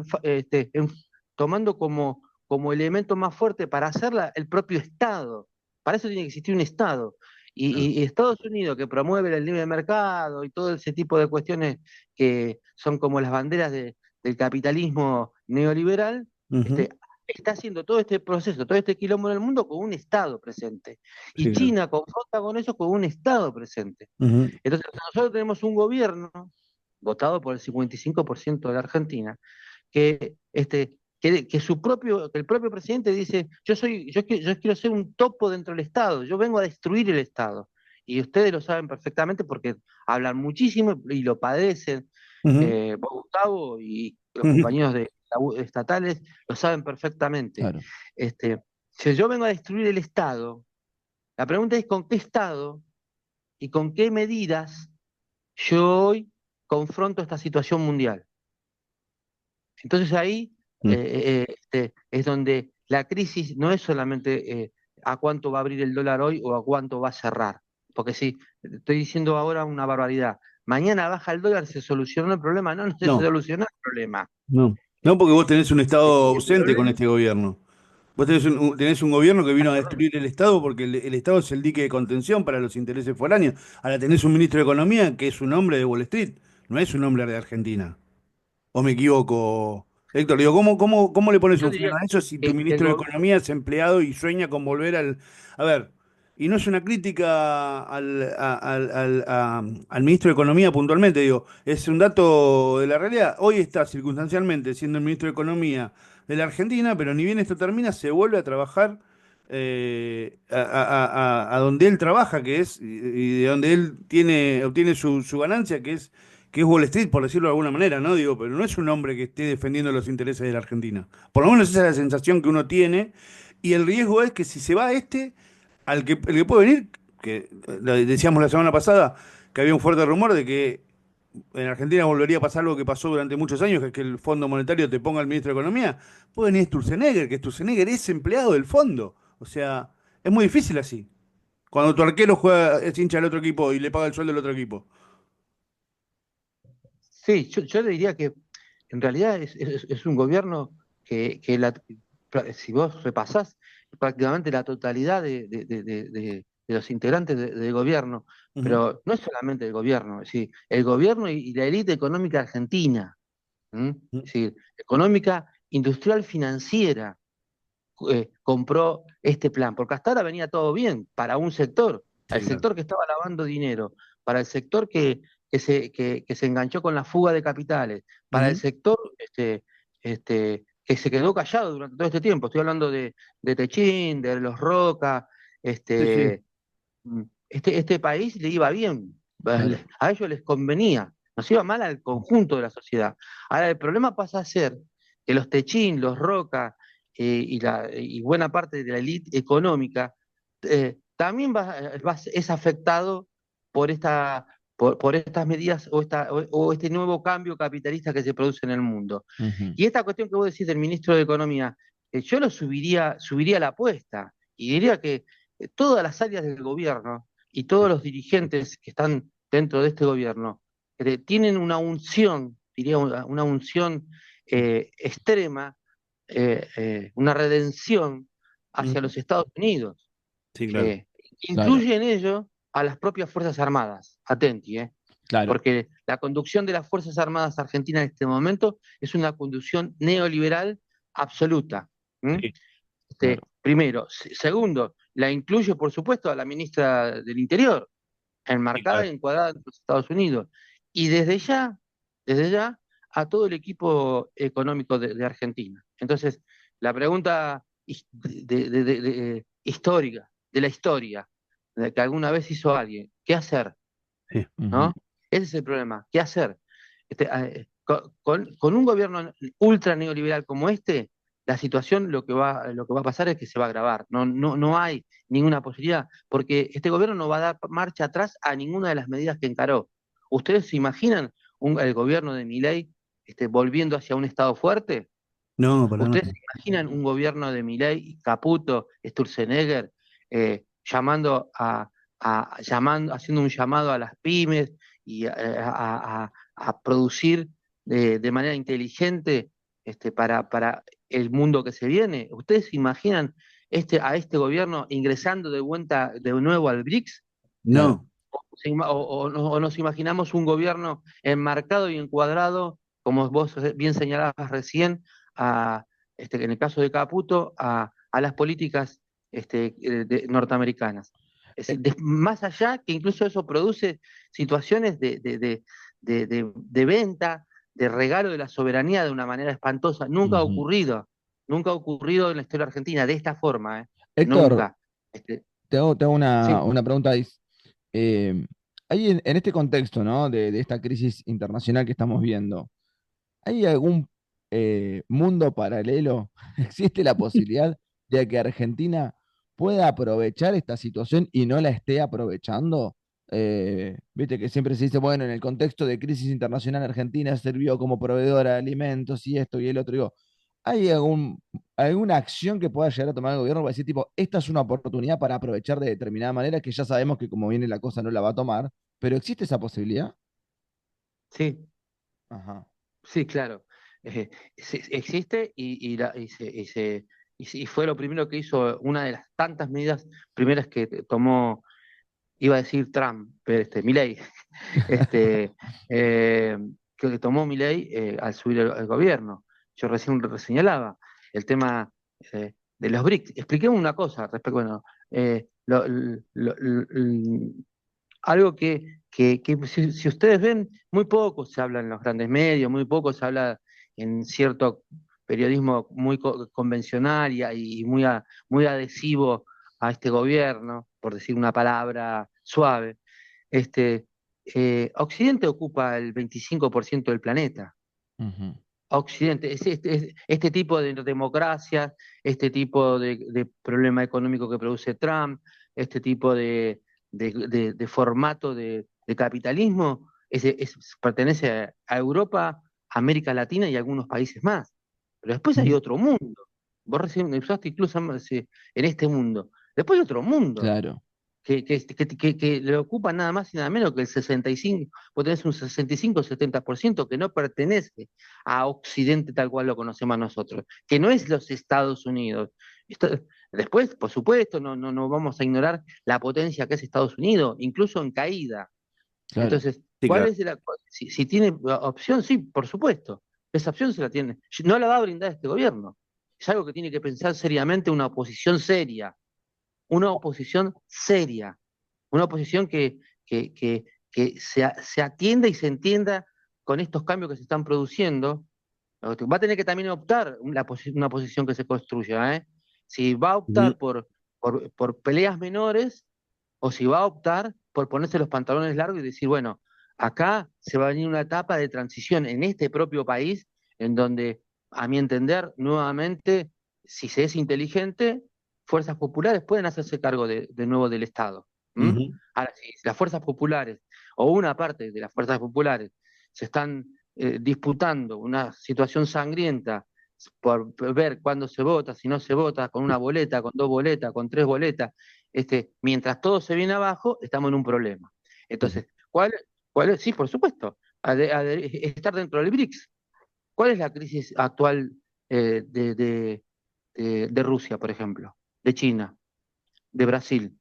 tomando como elemento más fuerte para hacerla el propio Estado. Para eso tiene que existir un Estado. Claro. Y Estados Unidos, que promueve el libre mercado y todo ese tipo de cuestiones que son como las banderas del capitalismo neoliberal, Ujú. este, está haciendo todo este proceso, todo este quilombo en el mundo con un Estado presente. Y Sí, claro. China confronta con eso con un Estado presente. Ujú. Entonces, nosotros tenemos un gobierno votado por el 55% de la Argentina, que que el propio presidente dice, yo quiero ser un topo dentro del Estado, yo vengo a destruir el Estado. Y ustedes lo saben perfectamente porque hablan muchísimo y lo padecen. Ujú, Vos, Gustavo, y los ujú. compañeros estatales lo saben perfectamente. Claro. Si yo vengo a destruir el Estado, la pregunta es con qué Estado y con qué medidas yo hoy confronto esta situación mundial. Entonces ahí Mm. es donde la crisis no es solamente a cuánto va a abrir el dólar hoy o a cuánto va a cerrar. Porque si estoy diciendo ahora una barbaridad, mañana baja el dólar, ¿se solucionó el problema? No, no se No, solucionó el problema. no. No, porque vos tenés un Estado El ausente con problema, este gobierno. Vos tenés un gobierno que vino a destruir el Estado porque el Estado es el dique de contención para los intereses foráneos. Ahora tenés un ministro de Economía que es un hombre de Wall Street, no es un hombre de Argentina. ¿O me equivoco, Héctor? Digo, ¿cómo le pones yo un freno diría a eso si tu que el ministro de gobierno, Economía es empleado y sueña con volver al... A ver, y no es una crítica al ministro de Economía puntualmente, digo, es un dato de la realidad. Hoy está circunstancialmente siendo el ministro de Economía de la Argentina, pero ni bien esto termina, se vuelve a trabajar a donde él trabaja, que es, y de donde él obtiene su ganancia, que es Wall Street, por decirlo de alguna manera, ¿no? Digo, pero no es un hombre que esté defendiendo los intereses de la Argentina. Por lo menos esa es la sensación que uno tiene. Y el riesgo es que si se va el que puede venir, que decíamos la semana pasada, que había un fuerte rumor de que en Argentina volvería a pasar algo que pasó durante muchos años, que es que el Fondo Monetario te ponga al ministro de Economía, puede venir Sturzenegger, que Sturzenegger es empleado del fondo. O sea, es muy difícil así. Cuando tu arquero juega, es hincha del otro equipo y le paga el sueldo del otro equipo. sí, yo le diría que en realidad es un gobierno si vos repasás prácticamente la totalidad de los integrantes del gobierno, Ujú. pero no es solamente el gobierno, es decir, el gobierno y la élite económica argentina, ¿m? Ujú. Es decir, económica, industrial, financiera, compró este plan, porque hasta ahora venía todo bien para un sector, el Sí, claro. sector que estaba lavando dinero, para el sector que se enganchó con la fuga de capitales, para el Ujú. sector que se quedó callado durante todo este tiempo. Estoy hablando de Techín, de los Roca, Sí, sí, este, este país le iba bien, claro. a ellos les convenía, nos iba mal al conjunto de la sociedad. Ahora el problema pasa a ser que los Techín, los Roca y buena parte de la élite económica también es afectado por por estas medidas o este nuevo cambio capitalista que se produce en el mundo. Ujú. Y esta cuestión que vos decís del ministro de Economía, yo subiría la apuesta y diría que todas las áreas del gobierno y todos los dirigentes que están dentro de este gobierno tienen una unción, diría una unción extrema, una redención hacia Ujú. los Estados Unidos. Sí, claro. Eh, Claro, Incluye en ello a las propias Fuerzas Armadas, atenti, claro. porque la conducción de las Fuerzas Armadas argentinas en este momento es una conducción neoliberal absoluta. ¿M? Sí, claro. Primero. Segundo, la incluye, por supuesto, a la ministra del Interior, Sí, enmarcada claro. y encuadrada en los Estados Unidos. Y desde ya, a todo el equipo económico de Argentina. Entonces, la pregunta histórica, de la historia, de que alguna vez hizo alguien, ¿qué hacer? Sí. Ujú. ¿No? Ese es el problema, ¿qué hacer? Con un gobierno ultra neoliberal como este, la situación lo que va a pasar es que se va a agravar. No hay ninguna posibilidad, porque este gobierno no va a dar marcha atrás a ninguna de las medidas que encaró. ¿Ustedes se imaginan el gobierno de Milei volviendo hacia un Estado fuerte? No, para ¿Ustedes nada. se imaginan un gobierno de Milei, Caputo, Sturzenegger, haciendo un llamado a las pymes y a producir de manera inteligente para el mundo que se viene? ¿Ustedes se imaginan a este gobierno ingresando de nuevo al BRICS? Claro. No. O nos imaginamos un gobierno enmarcado y encuadrado, como vos bien señalabas recién, a, en el caso de Caputo, a las políticas norteamericanas. Es Eh, decir, más allá que incluso eso produce situaciones de venta, de regalo de la soberanía de una manera espantosa. Nunca ha Ujú. ocurrido Nunca ha ocurrido en la historia argentina de esta forma, ¿eh? Héctor, Nunca. Este, te hago sí, una pregunta. Eh, ahí en este contexto, ¿no? De esta crisis internacional que estamos viendo, ¿hay algún mundo paralelo? ¿Existe la posibilidad de que Argentina pueda aprovechar esta situación y no la esté aprovechando? Viste que siempre se dice, bueno, en el contexto de crisis internacional, Argentina sirvió como proveedora de alimentos y esto y el otro. Digo, ¿hay alguna acción que pueda llegar a tomar el gobierno para decir, tipo, esta es una oportunidad para aprovechar de determinada manera, que ya sabemos que como viene la cosa no la va a tomar, pero existe esa posibilidad? sí, Ajá. sí, claro. Existe y fue lo primero que hizo, una de las tantas medidas primeras que tomó, iba a decir Trump, pero Milei, este, eh, que tomó Milei al subir al gobierno. Yo recién señalaba el tema de los BRICS. Expliquemos una cosa respecto, bueno, algo que si ustedes ven, muy poco se habla en los grandes medios, muy poco se habla en cierto periodismo muy convencional y muy adhesivo a este gobierno, por decir una palabra suave. Este, Occidente ocupa el 25% del planeta. Ujú. Occidente, este tipo de democracia, este tipo de problema económico que produce Trump, este tipo de formato de capitalismo, pertenece a Europa, América Latina y algunos países más. Pero después hay otro mundo. Vos recién usaste incluso en este mundo. Después hay otro mundo Claro, que le ocupa nada más y nada menos que el 65, vos tenés un 65-70% que no pertenece a Occidente tal cual lo conocemos nosotros, que no es los Estados Unidos. Esto- Después, por supuesto, no vamos a ignorar la potencia que es Estados Unidos, incluso en caída. claro. Entonces, Sí, ¿cuál claro. es si tiene opción? Sí, por supuesto. Esa opción se la tiene. No la va a brindar este gobierno. Es algo que tiene que pensar seriamente una oposición seria, una oposición que se atienda y se entienda con estos cambios que se están produciendo. Va a tener que también optar una posición que se construya, ¿eh? Si va a Ujú. optar por peleas menores o si va a optar por ponerse los pantalones largos y decir, bueno, acá se va a venir una etapa de transición en este propio país en donde, a mi entender, nuevamente, si se es inteligente, fuerzas populares pueden hacerse cargo de nuevo del Estado. ¿M? Ujú. Ahora, si las fuerzas populares o una parte de las fuerzas populares se están disputando una situación sangrienta por ver cuándo se vota, si no se vota, con una boleta, con dos boletas, con tres boletas, mientras todo se viene abajo, estamos en un problema. Ujú. Entonces, ¿cuál es? Sí, por supuesto, estar dentro del BRICS. ¿Cuál es la crisis actual de Rusia, por ejemplo? De China, de Brasil.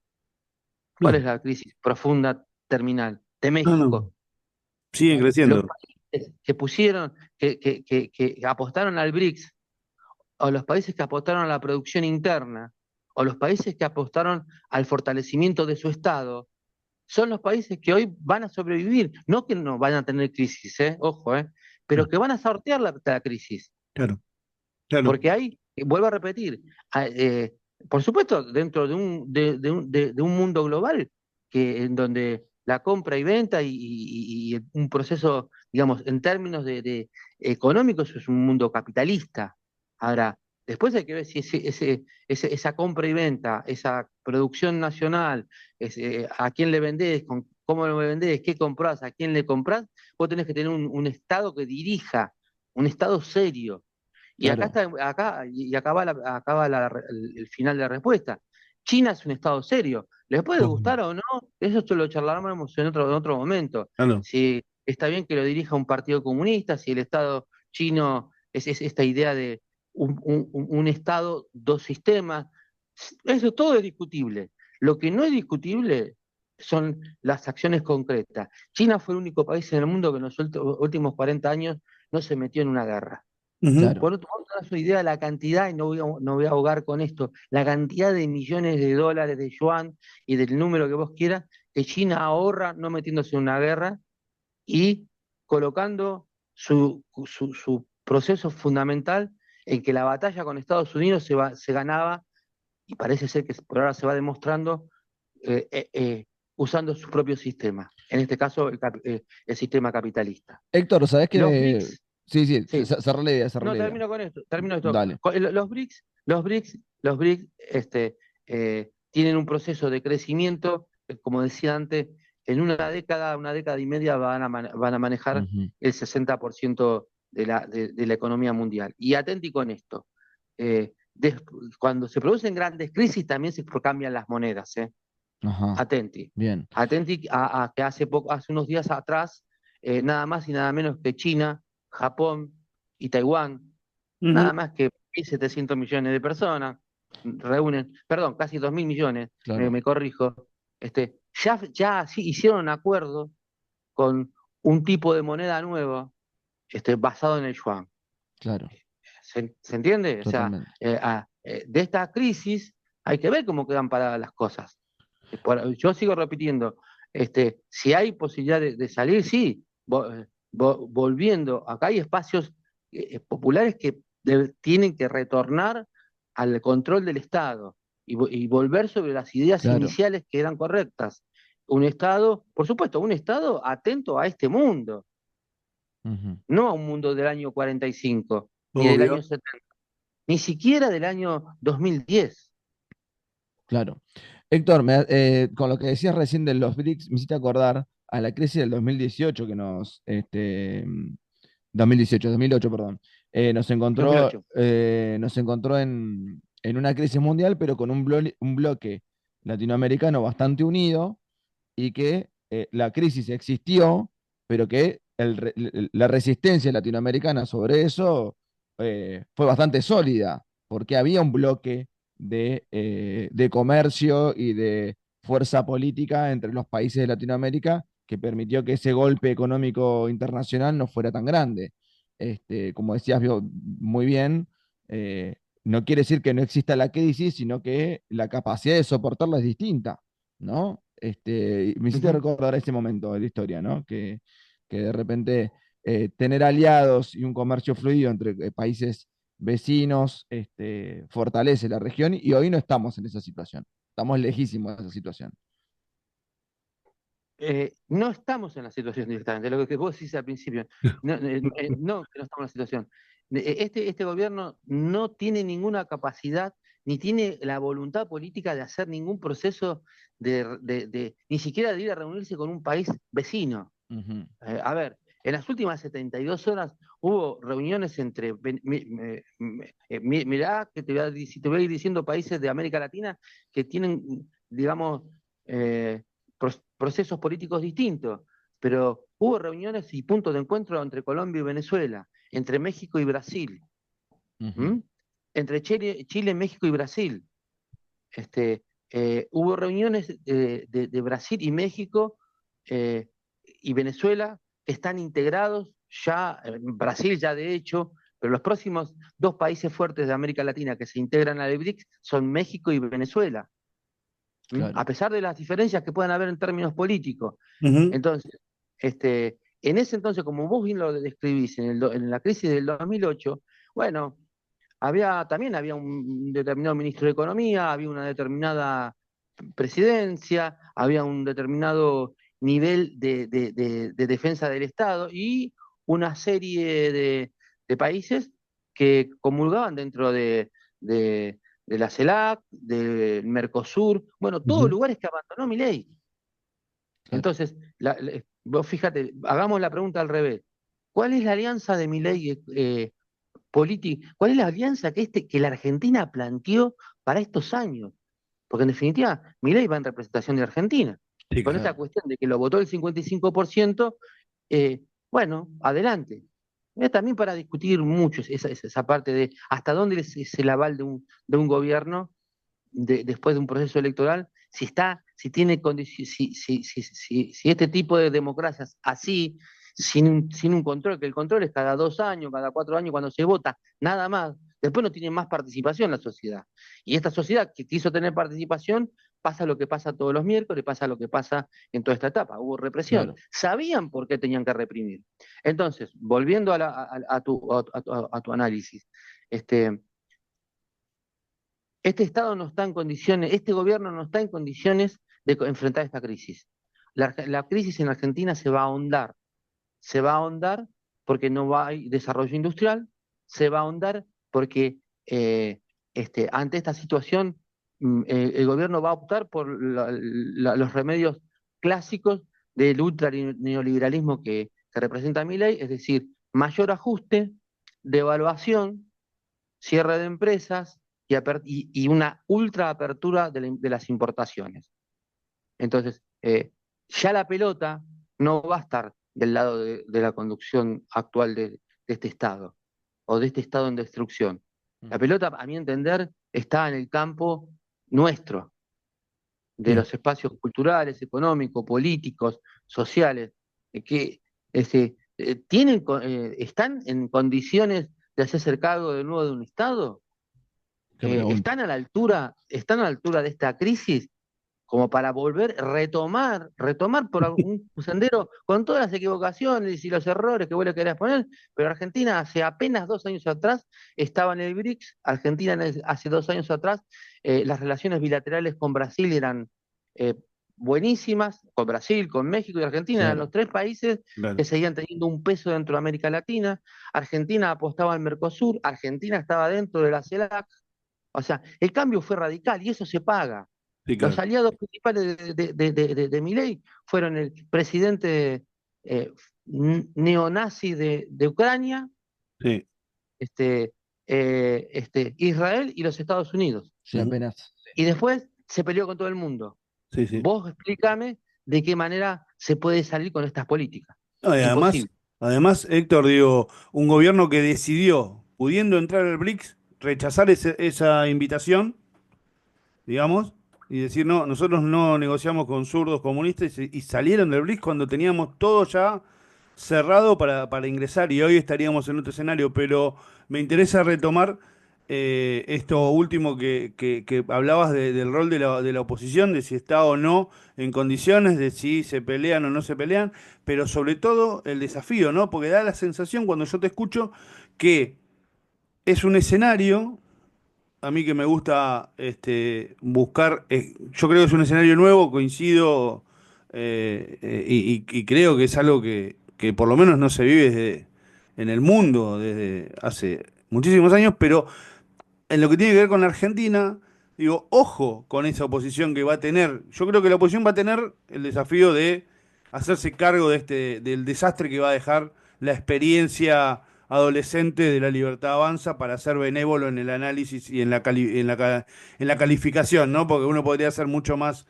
¿Cuál No, es la crisis profunda, terminal? De no, no. México. Siguen Los creciendo. países que pusieron, que apostaron al BRICS, o los países que apostaron a la producción interna, o los países que apostaron al fortalecimiento de su Estado, son los países que hoy van a sobrevivir. No que no van a tener crisis, ojo, No, pero que van a sortear la crisis. claro, claro. Porque hay, vuelvo a repetir, por supuesto, dentro de un mundo global, en donde la compra y venta y un proceso, digamos, en términos de económicos es un mundo capitalista. Ahora, después hay que ver si esa compra y venta, esa producción nacional, a quién le vendés, cómo lo vendés, qué comprás, a quién le comprás, vos tenés que tener un Estado que dirija, un Estado serio y acá Claro. está, y el final de la respuesta. China es un estado serio. ¿Les puede Ujú. gustar o no? Eso esto lo charlaremos en otro momento. Claro. Si está bien que lo dirija un partido comunista, si el estado chino es esta idea de un estado, dos sistemas. Eso todo es discutible. Lo que no es discutible son las acciones concretas. China fue el único país en el mundo que en los últimos 40 años no se metió en una guerra. Ujú. Claro. Por otro lado, una idea de la cantidad, y no voy a ahogar con esto, la cantidad de millones de dólares de yuan y del número que vos quieras, que China ahorra no metiéndose en una guerra y colocando su proceso fundamental en que la batalla con Estados Unidos se ganaba, y parece ser que por ahora se va demostrando, eh, eh, eh, usando su propio sistema, en este caso el sistema capitalista. Héctor, ¿sabés Los qué? BRICS, Sí, sí, sí, cerrá la idea, cerrá no, la idea. termino esto. Dale. Los BRICS tienen un proceso de crecimiento, como decía antes, en una década y media van a manejar Ujú. el 60% de la economía mundial. Y atenti con esto, cuando se producen grandes crisis también se cambian las monedas, ¿eh? Ajá, Atenti. bien. Atenti a que hace unos días atrás, nada más y nada menos que China, Japón y Taiwán, Ujú. nada más que 1.700 millones de personas, reúnen, perdón, casi 2.000 millones, Claro, me corrijo, ya sí hicieron un acuerdo con un tipo de moneda nuevo, basado en el yuan. claro, ¿Se entiende? O sea, totalmente. de esta crisis hay que ver cómo quedan paradas las cosas. Yo sigo repitiendo, si hay posibilidad de salir, sí, volviendo, acá hay espacios populares que tienen que retornar al control del Estado y volver sobre las ideas Claro. iniciales que eran correctas. Un Estado, por supuesto, un Estado atento a este mundo, Ujú. no a un mundo del año 45, ni del año Obvio. 70, ni siquiera del año 2010. Claro. Héctor, con lo que decías recién de los BRICS, me hiciste acordar a la crisis del 2018 que 2018, 2008, perdón, 2008. nos encontró en una crisis mundial, pero con un bloque latinoamericano bastante unido y que la crisis existió, pero que la resistencia latinoamericana sobre eso fue bastante sólida, porque había un bloque de comercio y de fuerza política entre los países de Latinoamérica que permitió que ese golpe económico internacional no fuera tan grande. Como decías muy bien, no quiere decir que no exista la crisis, sino que la capacidad de soportarla es distinta, ¿no? Me hiciste Ujú. recordar ese momento de la historia, ¿no? Que de repente tener aliados y un comercio fluido entre países vecinos fortalece la región y hoy no estamos en esa situación. Estamos lejísimos de esa situación. No estamos en la situación directamente, lo que vos decís al principio, no, no que no estamos en la situación. Este gobierno no tiene ninguna capacidad ni tiene la voluntad política de hacer ningún proceso ni siquiera de ir a reunirse con un país vecino. Ujú. A ver, en las últimas 72 horas hubo reuniones entre, mirá, que te voy a ir diciendo países de América Latina que tienen, digamos, eh, procesos políticos distintos, pero hubo reuniones y puntos de encuentro entre Colombia y Venezuela, entre México y Brasil, Ujú. ¿m? Entre Chile, México y Brasil. Hubo reuniones de Brasil y México y Venezuela que están integrados ya, Brasil ya de hecho, pero los próximos dos países fuertes de América Latina que se integran al BRICS son México y Venezuela, a Claro. pesar de las diferencias que puedan haber en términos políticos. Ujú. Entonces, en ese entonces, como vos bien lo describís, en la crisis del 2008, bueno, también había un determinado ministro de Economía, había una determinada presidencia, había un determinado nivel de defensa del Estado y una serie de países que comulgaban dentro de la CELAC, del Mercosur, bueno, todos Ujú. lugares que abandonó Milei. Claro. Entonces, vos fíjate, hagamos la pregunta al revés. ¿Cuál es la alianza de Milei ¿Cuál es la alianza que la Argentina planteó para estos años? Porque en definitiva, Milei va en representación de Argentina. Sí, Con esta claro. cuestión de que lo votó el 55%, bueno, adelante. También para discutir mucho esa parte de hasta dónde es el aval de un gobierno después de un proceso electoral, si tiene si este tipo de democracias así, sin un control, que el control es cada 2 años, cada 4 años cuando se vota, nada más, después no tiene más participación la sociedad. Y esta sociedad que quiso tener participación, pasa lo que pasa todos los miércoles, pasa lo que pasa en toda esta etapa, hubo represión. Claro. Sabían por qué tenían que reprimir. Entonces, volviendo a tu análisis, Este, este Estado no está en condiciones, este gobierno no está en condiciones de enfrentar esta crisis. La crisis en Argentina se va a ahondar porque no hay desarrollo industrial, se va a ahondar porque ante esta situación el gobierno va a optar por los remedios clásicos del ultraneoliberalismo que representa Milei, es decir, mayor ajuste, devaluación, cierre de empresas y una ultra apertura de las importaciones. Entonces, ya la pelota no va a estar del lado de la conducción actual de este Estado, o de este Estado en destrucción. La pelota, a mi entender, está en el campo nuestro, de los espacios culturales, económicos, políticos, sociales, que están en condiciones de hacerse cargo de nuevo de un Estado. ¿Están a la altura de esta crisis como para retomar por algún sendero con todas las equivocaciones y los errores que vos le querés poner? Pero Argentina hace apenas 2 años atrás estaba en el BRICS. Argentina hace 2 años atrás las relaciones bilaterales con Brasil eran buenísimas, con Brasil, con México y Argentina, eran los tres países que seguían teniendo un peso dentro de América Latina. Argentina apostaba al Mercosur, Argentina estaba dentro de la CELAC. O sea, el cambio fue radical y eso se paga. Sí, claro. Los aliados principales de Milei fueron el presidente neonazi de Ucrania, Sí. Israel y los Estados Unidos. Sí, apenas. Y después se peleó con todo el mundo. Sí, sí. Vos explícame de qué manera se puede salir con estas políticas. No, y además, Héctor, digo, un gobierno que decidió, pudiendo entrar al BRICS, rechazar esa invitación, digamos, y decir, no, nosotros no negociamos con zurdos comunistas, y salieron del BRICS cuando teníamos todo ya cerrado para ingresar, y hoy estaríamos en otro escenario. Pero me interesa retomar esto último que hablabas del rol de la oposición, de si está o no en condiciones, de si se pelean o no se pelean, pero sobre todo el desafío, ¿no? Porque da la sensación cuando yo te escucho que es un escenario. A mí que me gusta buscar, yo creo que es un escenario nuevo, coincido, y creo que es algo que por lo menos no se vive en el mundo desde hace muchísimos años. Pero en lo que tiene que ver con la Argentina, digo, ojo con esa oposición que va a tener. Yo creo que la oposición va a tener el desafío de hacerse cargo del desastre que va a dejar la experiencia adolescente de La Libertad Avanza, para ser benévolo en el análisis y en la calificación, ¿no? Porque uno podría ser mucho más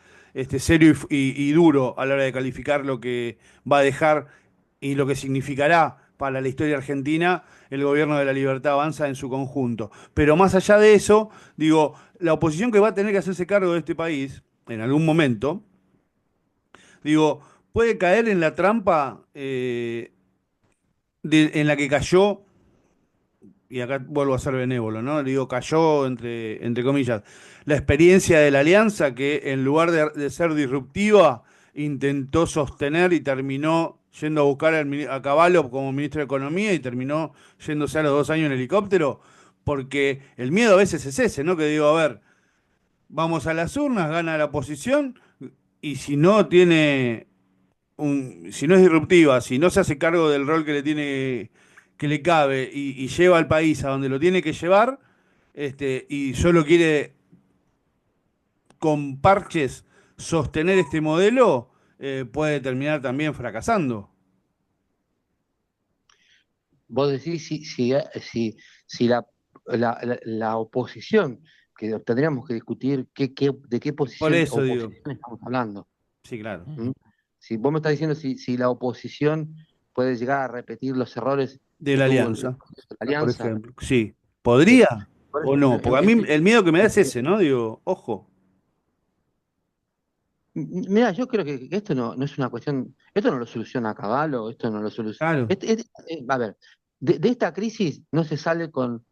serio y duro a la hora de calificar lo que va a dejar y lo que significará para la historia argentina el gobierno de La Libertad Avanza en su conjunto. Pero más allá de eso, digo, la oposición que va a tener que hacerse cargo de este país en algún momento, digo, puede caer en la trampa en la que cayó, y acá vuelvo a ser benévolo, ¿no? Digo, cayó entre comillas, la experiencia de la Alianza, que en lugar de ser disruptiva, intentó sostener y terminó yendo a buscar a Caballo como ministro de Economía, y terminó yéndose a los 2 años en helicóptero. Porque el miedo a veces es ese, ¿no? Que digo, a ver, vamos a las urnas, gana la oposición, y si no es disruptiva, si no se hace cargo del rol que le cabe, y lleva al país a donde lo tiene que llevar, y solo quiere con parches sostener este modelo, puede terminar también fracasando. Vos decís si la oposición, que tendríamos que discutir de qué Por oposición eso digo, estamos hablando. sí, claro. ¿Mm? Si vos me estás diciendo si la oposición puede llegar a repetir los errores De que la tuvo Alianza, la por Alianza. ejemplo. Sí. ¿Podría Por o eso, no? Porque a mí el miedo que me da es ese, ¿no? Digo, ojo. Mira, yo creo que esto no es una cuestión, esto no lo soluciona Caballo, esto no lo soluciona. Claro. A ver, de esta crisis no se sale con,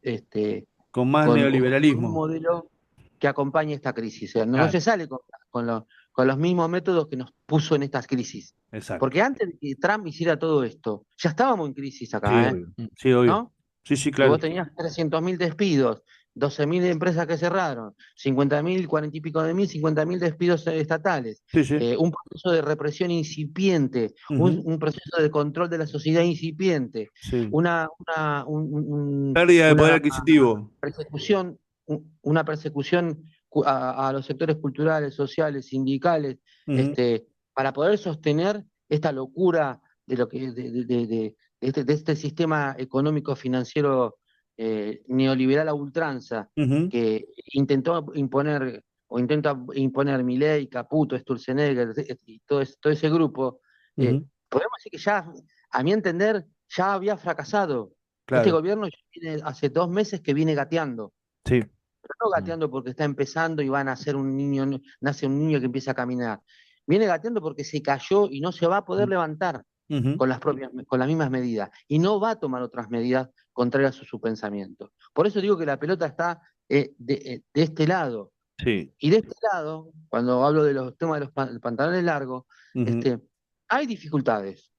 este, Con más con un neoliberalismo. modelo que acompañe esta crisis. O sea, no Claro, se sale con los mismos métodos que nos puso en estas crisis. exacto. Porque antes de que Trump hiciera todo esto, ya estábamos en crisis Sí, acá, obvio. Sí, obvio. ¿no? Sí, sí, Que vos claro. tenías 300.000 despidos, 12.000 empresas que cerraron, 50.000, 40 y pico de mil, 50.000 despidos estatales, Sí, sí. un proceso de represión incipiente, Ujú. un proceso de control de la sociedad incipiente, Sí. una, una, Pérdida de poder una adquisitivo. persecución, una persecución a los sectores culturales, sociales, sindicales, Ujú, este, para poder sostener esta locura de lo que de este sistema económico financiero neoliberal a ultranza ujú, que intentó imponer o intenta imponer Milei, Caputo, Sturzenegger y todo ese grupo, ujú. podemos decir que ya, a mi entender, ya había fracasado. Este Claro. gobierno ya viene hace 2 meses que viene gateando, Sí. pero no Mm. gateando porque está empezando y van a nacer un niño, nace un niño que empieza a caminar. Viene gateando porque se cayó y no se va a poder levantar Ujú. con las mismas medidas y no va a tomar otras medidas contrarias a su pensamiento. Por eso digo que la pelota está de este lado. Sí. Y de este lado, cuando hablo de los temas de los pantalones largos, Ujú, este, hay dificultades.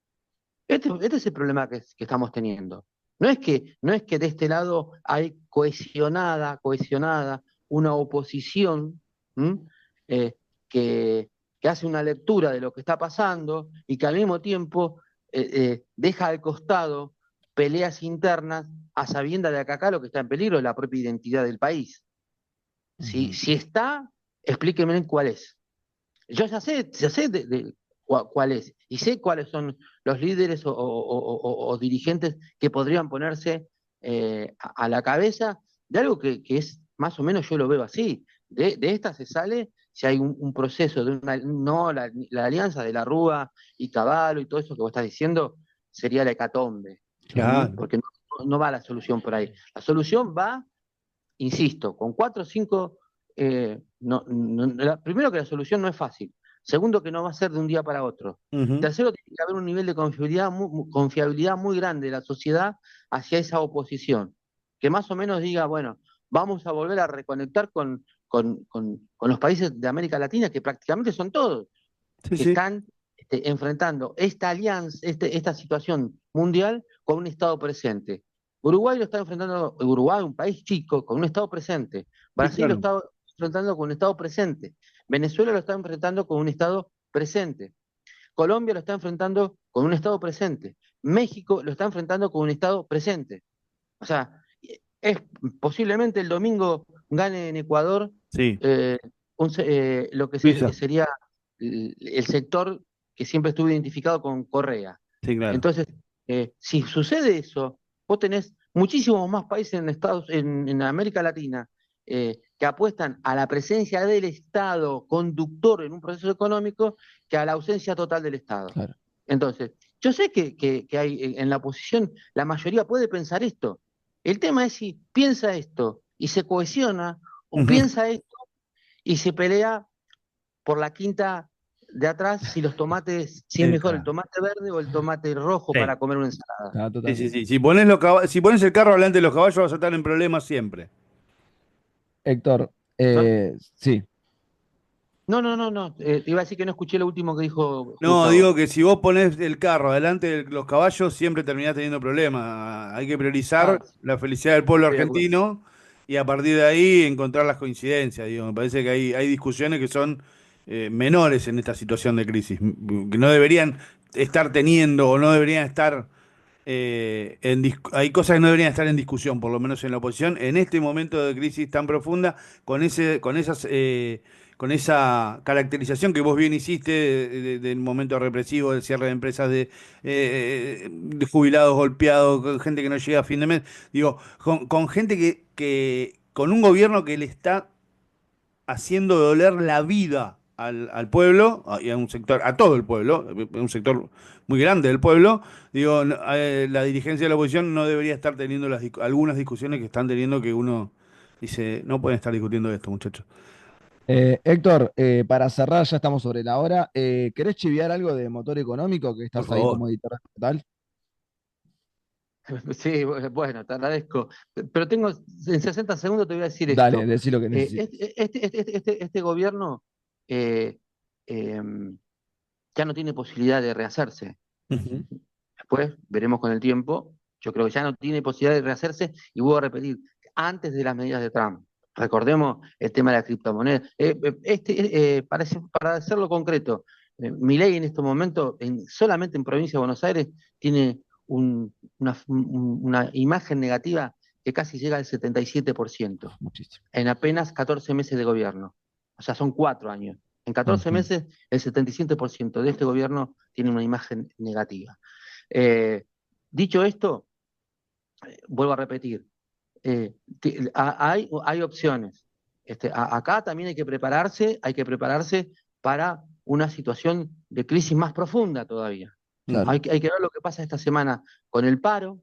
Este es el problema que estamos teniendo. No es que de este lado hay cohesionada una oposición, ¿m? Eh, que, que hace una lectura de lo que está pasando y que al mismo tiempo deja al costado peleas internas a sabiendas de que acá lo que está en peligro es la propia identidad del país. Ujú. Si está, explíquenme cuál es. Yo ya sé cuál es, y sé cuáles son los líderes o dirigentes que podrían ponerse a la cabeza de algo que es más o menos, yo lo veo así. De esta se sale si hay un proceso de no la alianza de la Rúa y Caballo y todo eso que vos estás diciendo, sería la hecatombe. claro. Porque no va la solución por ahí. La solución va, insisto, con cuatro o cinco. Primero que la solución no es fácil. Segundo que no va a ser de un día para otro. Ujú. Tercero, tiene que haber un nivel de confiabilidad muy grande de la sociedad hacia esa oposición. Que más o menos diga, bueno, vamos a volver a reconectar con los países de América Latina, que prácticamente son todos, Sí, que sí. están enfrentando esta alianza, esta situación mundial con un Estado presente. Uruguay lo está enfrentando, Uruguay, un país chico, con un Estado presente. Sí, Brasil lo claro. está enfrentando con un Estado presente. Venezuela lo está enfrentando con un Estado presente. Colombia lo está enfrentando con un Estado presente. México lo está enfrentando con un Estado presente. O sea, es posiblemente el domingo gane en Ecuador Sí. eh, lo que Suiza. sería el sector que siempre estuvo identificado con Correa. Sí, claro. Entonces, si sucede eso, vos tenés muchísimos más países en América Latina que apuestan a la presencia del Estado conductor en un proceso económico que a la ausencia total del Estado. Claro. Entonces, yo sé que hay en la oposición, la mayoría puede pensar esto. El tema es si piensa esto y se cohesiona, o Ujú. piensa esto y se pelea por la quinta de atrás si los tomates, si es mejor el Claro. tomate verde o el tomate rojo Sí. para comer una ensalada. Está Sí, sí, totalmente. sí. Si pones el carro delante de los caballos vas a estar en problemas siempre. Héctor, ¿No? sí. No, no, no, no. Te iba a decir que no escuché lo último que dijo No, Gustavo. digo que si vos pones el carro delante de los caballos, siempre terminás teniendo problemas. Hay que priorizar Ah, la felicidad del pueblo estoy de acuerdo. argentino y a partir de ahí encontrar las coincidencias. Digo, me parece que hay discusiones que son menores en esta situación de crisis, que no deberían estar teniendo o no deberían estar hay cosas que no deberían estar en discusión, por lo menos en la oposición, en este momento de crisis tan profunda, con esa caracterización que vos bien hiciste del momento represivo, del cierre de empresas de jubilados golpeados, con gente que no llega a fin de mes, digo, con gente con un gobierno que le está haciendo doler la vida al pueblo y a un sector, a todo el pueblo, un sector muy grande del pueblo, digo, la dirigencia de la oposición no debería estar teniendo algunas discusiones que están teniendo que uno dice, no pueden estar discutiendo esto, muchachos. Héctor, para cerrar, ya estamos sobre la hora. ¿Querés chiviar algo de motor económico que Por estás ahí favor. como editor total? Sí, bueno, te agradezco. Pero en 60 segundos te voy a decir Dale, esto. decí lo que necesites. Este gobierno eh, em, ya no tiene posibilidad de rehacerse. Ujú. Después veremos con el tiempo. Yo creo que ya no tiene posibilidad de rehacerse y vuelvo a repetir, antes de las medidas de Trump. Recordemos el tema de la criptomoneda. Para hacerlo concreto, Milei en estos momentos, solamente en provincia de Buenos Aires, tiene una imagen negativa que casi llega al 77%, Muchísimo. en apenas 14 meses de gobierno. O sea, son 4 años. En 14 Ujú. meses, el 77% de este gobierno tiene una imagen negativa. Eh, Dicho esto, vuelvo a repetir, hay opciones. Acá también hay que prepararse para una situación de crisis más profunda todavía. Claro. Hay que ver lo que pasa esta semana con el paro,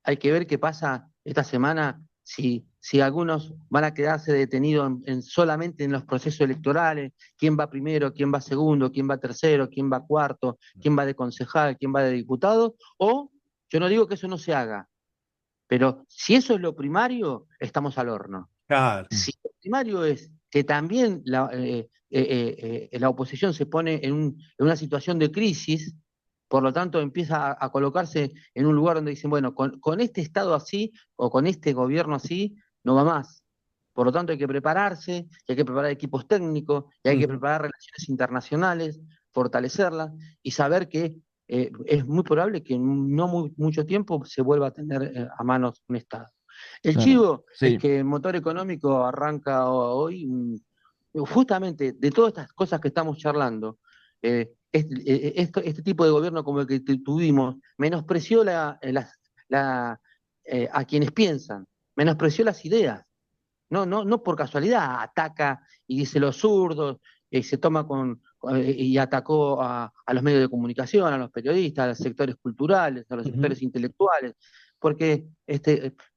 hay que ver qué pasa esta semana si algunos van a quedarse detenidos solamente en los procesos electorales, quién va primero, quién va segundo, quién va tercero, quién va cuarto, quién va de concejal, quién va de diputado, o yo no digo que eso no se haga, pero si eso es lo primario, estamos al horno. Claro. Si lo primario es que también la oposición se pone en una situación de crisis, por lo tanto empieza a colocarse en un lugar donde dicen, bueno, con este Estado así o con este gobierno así, no va más. Por lo tanto hay que prepararse, y hay que preparar equipos técnicos, y hay que Ujú. preparar relaciones internacionales, fortalecerlas y saber que es muy probable que en no mucho tiempo se vuelva a tener a manos un Estado. El Claro. chivo es Sí. que el motor económico arranca hoy, justamente de todas estas cosas que estamos charlando, este tipo de gobierno como el que tuvimos menospreció a quienes piensan, menospreció las ideas. No por casualidad, ataca y dice los zurdos, se toma y atacó a los medios de comunicación, a los periodistas, a los sectores culturales, a los Ujú. sectores intelectuales, porque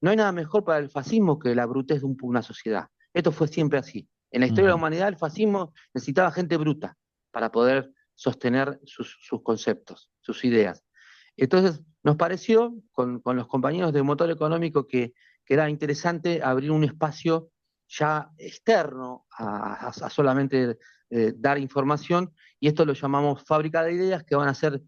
no hay nada mejor para el fascismo que la brutez de una sociedad. Esto fue siempre así. En la historia de la Ujú. humanidad, el fascismo necesitaba gente bruta para poder sostener sus conceptos, sus ideas. Entonces, nos pareció, con los compañeros de Motor Económico, que era interesante abrir un espacio ya externo a solamente dar información, y esto lo llamamos fábrica de ideas, que van a ser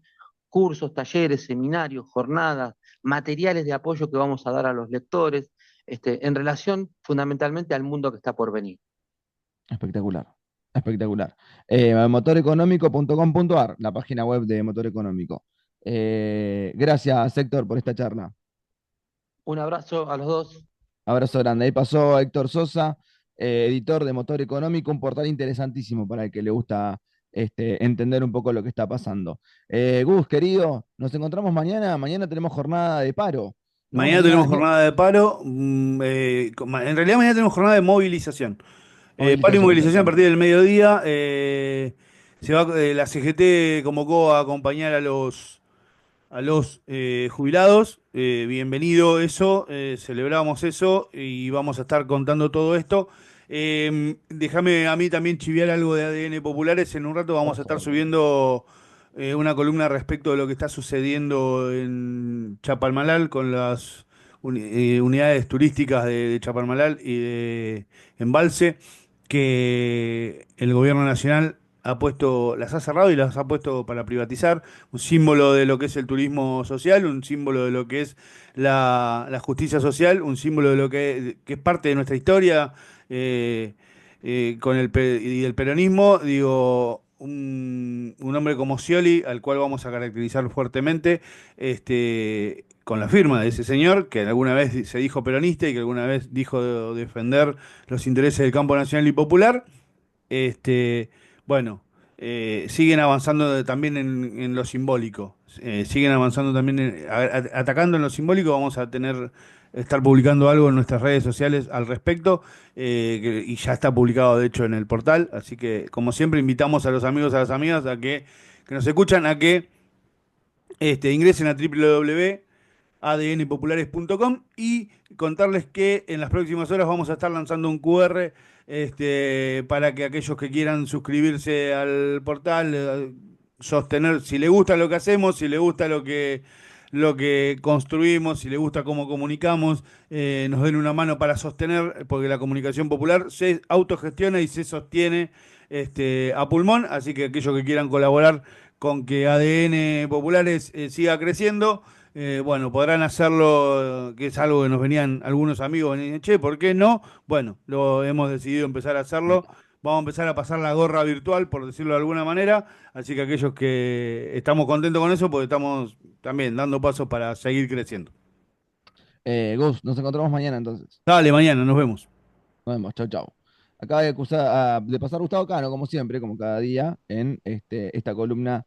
cursos, talleres, seminarios, jornadas, materiales de apoyo que vamos a dar a los lectores, en relación fundamentalmente al mundo que está por venir. Espectacular. Espectacular. Motoreconómico.com.ar, la página web de Motor Económico. Gracias, Héctor, por esta charla. Un abrazo a los dos. Abrazo grande. Ahí pasó Héctor Sosa, editor de Motor Económico, un portal interesantísimo para el que le gusta entender un poco lo que está pasando. Gus, querido, nos encontramos mañana. Mañana tenemos jornada de paro, ¿no? Mañana Mañana tenemos jornada de paro. En realidad mañana tenemos jornada de movilización. Paro y movilización, movilización a partir exactamente. del mediodía. La CGT convocó a acompañar a los jubilados. Bienvenido eso, celebramos eso y vamos a estar contando todo esto. Déjame a mí también chiviar algo de ADN Populares. En un rato vamos Por a estar favor. subiendo una columna respecto de lo que está sucediendo en Chapalmalal con las unidades turísticas de Chapalmalal y de Embalse, que el gobierno nacional las ha cerrado y las ha puesto para privatizar, un símbolo de lo que es el turismo social, un símbolo de lo que es la justicia social, un símbolo de lo que es parte de nuestra historia y del peronismo. Digo, un hombre como Scioli, al cual vamos a caracterizar fuertemente, con la firma de ese señor, que alguna vez se dijo peronista y que alguna vez dijo defender los intereses del campo nacional y popular. Este, bueno, siguen avanzando también en lo simbólico. Siguen avanzando también, atacando en lo simbólico. Vamos a estar publicando algo en nuestras redes sociales al respecto, y ya está publicado de hecho en el portal. Así que, como siempre, invitamos a los amigos, a las amigas, que nos escuchan, a que ingresen a www.adnpopulares.com y contarles que en las próximas horas vamos a estar lanzando un QR, para que aquellos que quieran suscribirse al portal, sostener, si le gusta lo que hacemos, si le gusta lo que construimos, si le gusta cómo comunicamos, nos den una mano para sostener, porque la comunicación popular se autogestiona y se sostiene a pulmón. Así que aquellos que quieran colaborar con que ADN Populares siga creciendo, bueno, podrán hacerlo, que es algo que nos venían algunos amigos, venían, che, ¿por qué no? Bueno, lo hemos decidido empezar a hacerlo. Vamos a empezar a pasar la gorra virtual, por decirlo de alguna manera. Así que aquellos que estamos contentos con eso, porque estamos también dando pasos para seguir creciendo. Gus, nos encontramos mañana entonces. Dale, mañana, nos vemos. Nos vemos, chau, chau. Acaba de pasar Gustavo Cano, como siempre, como cada día, en esta columna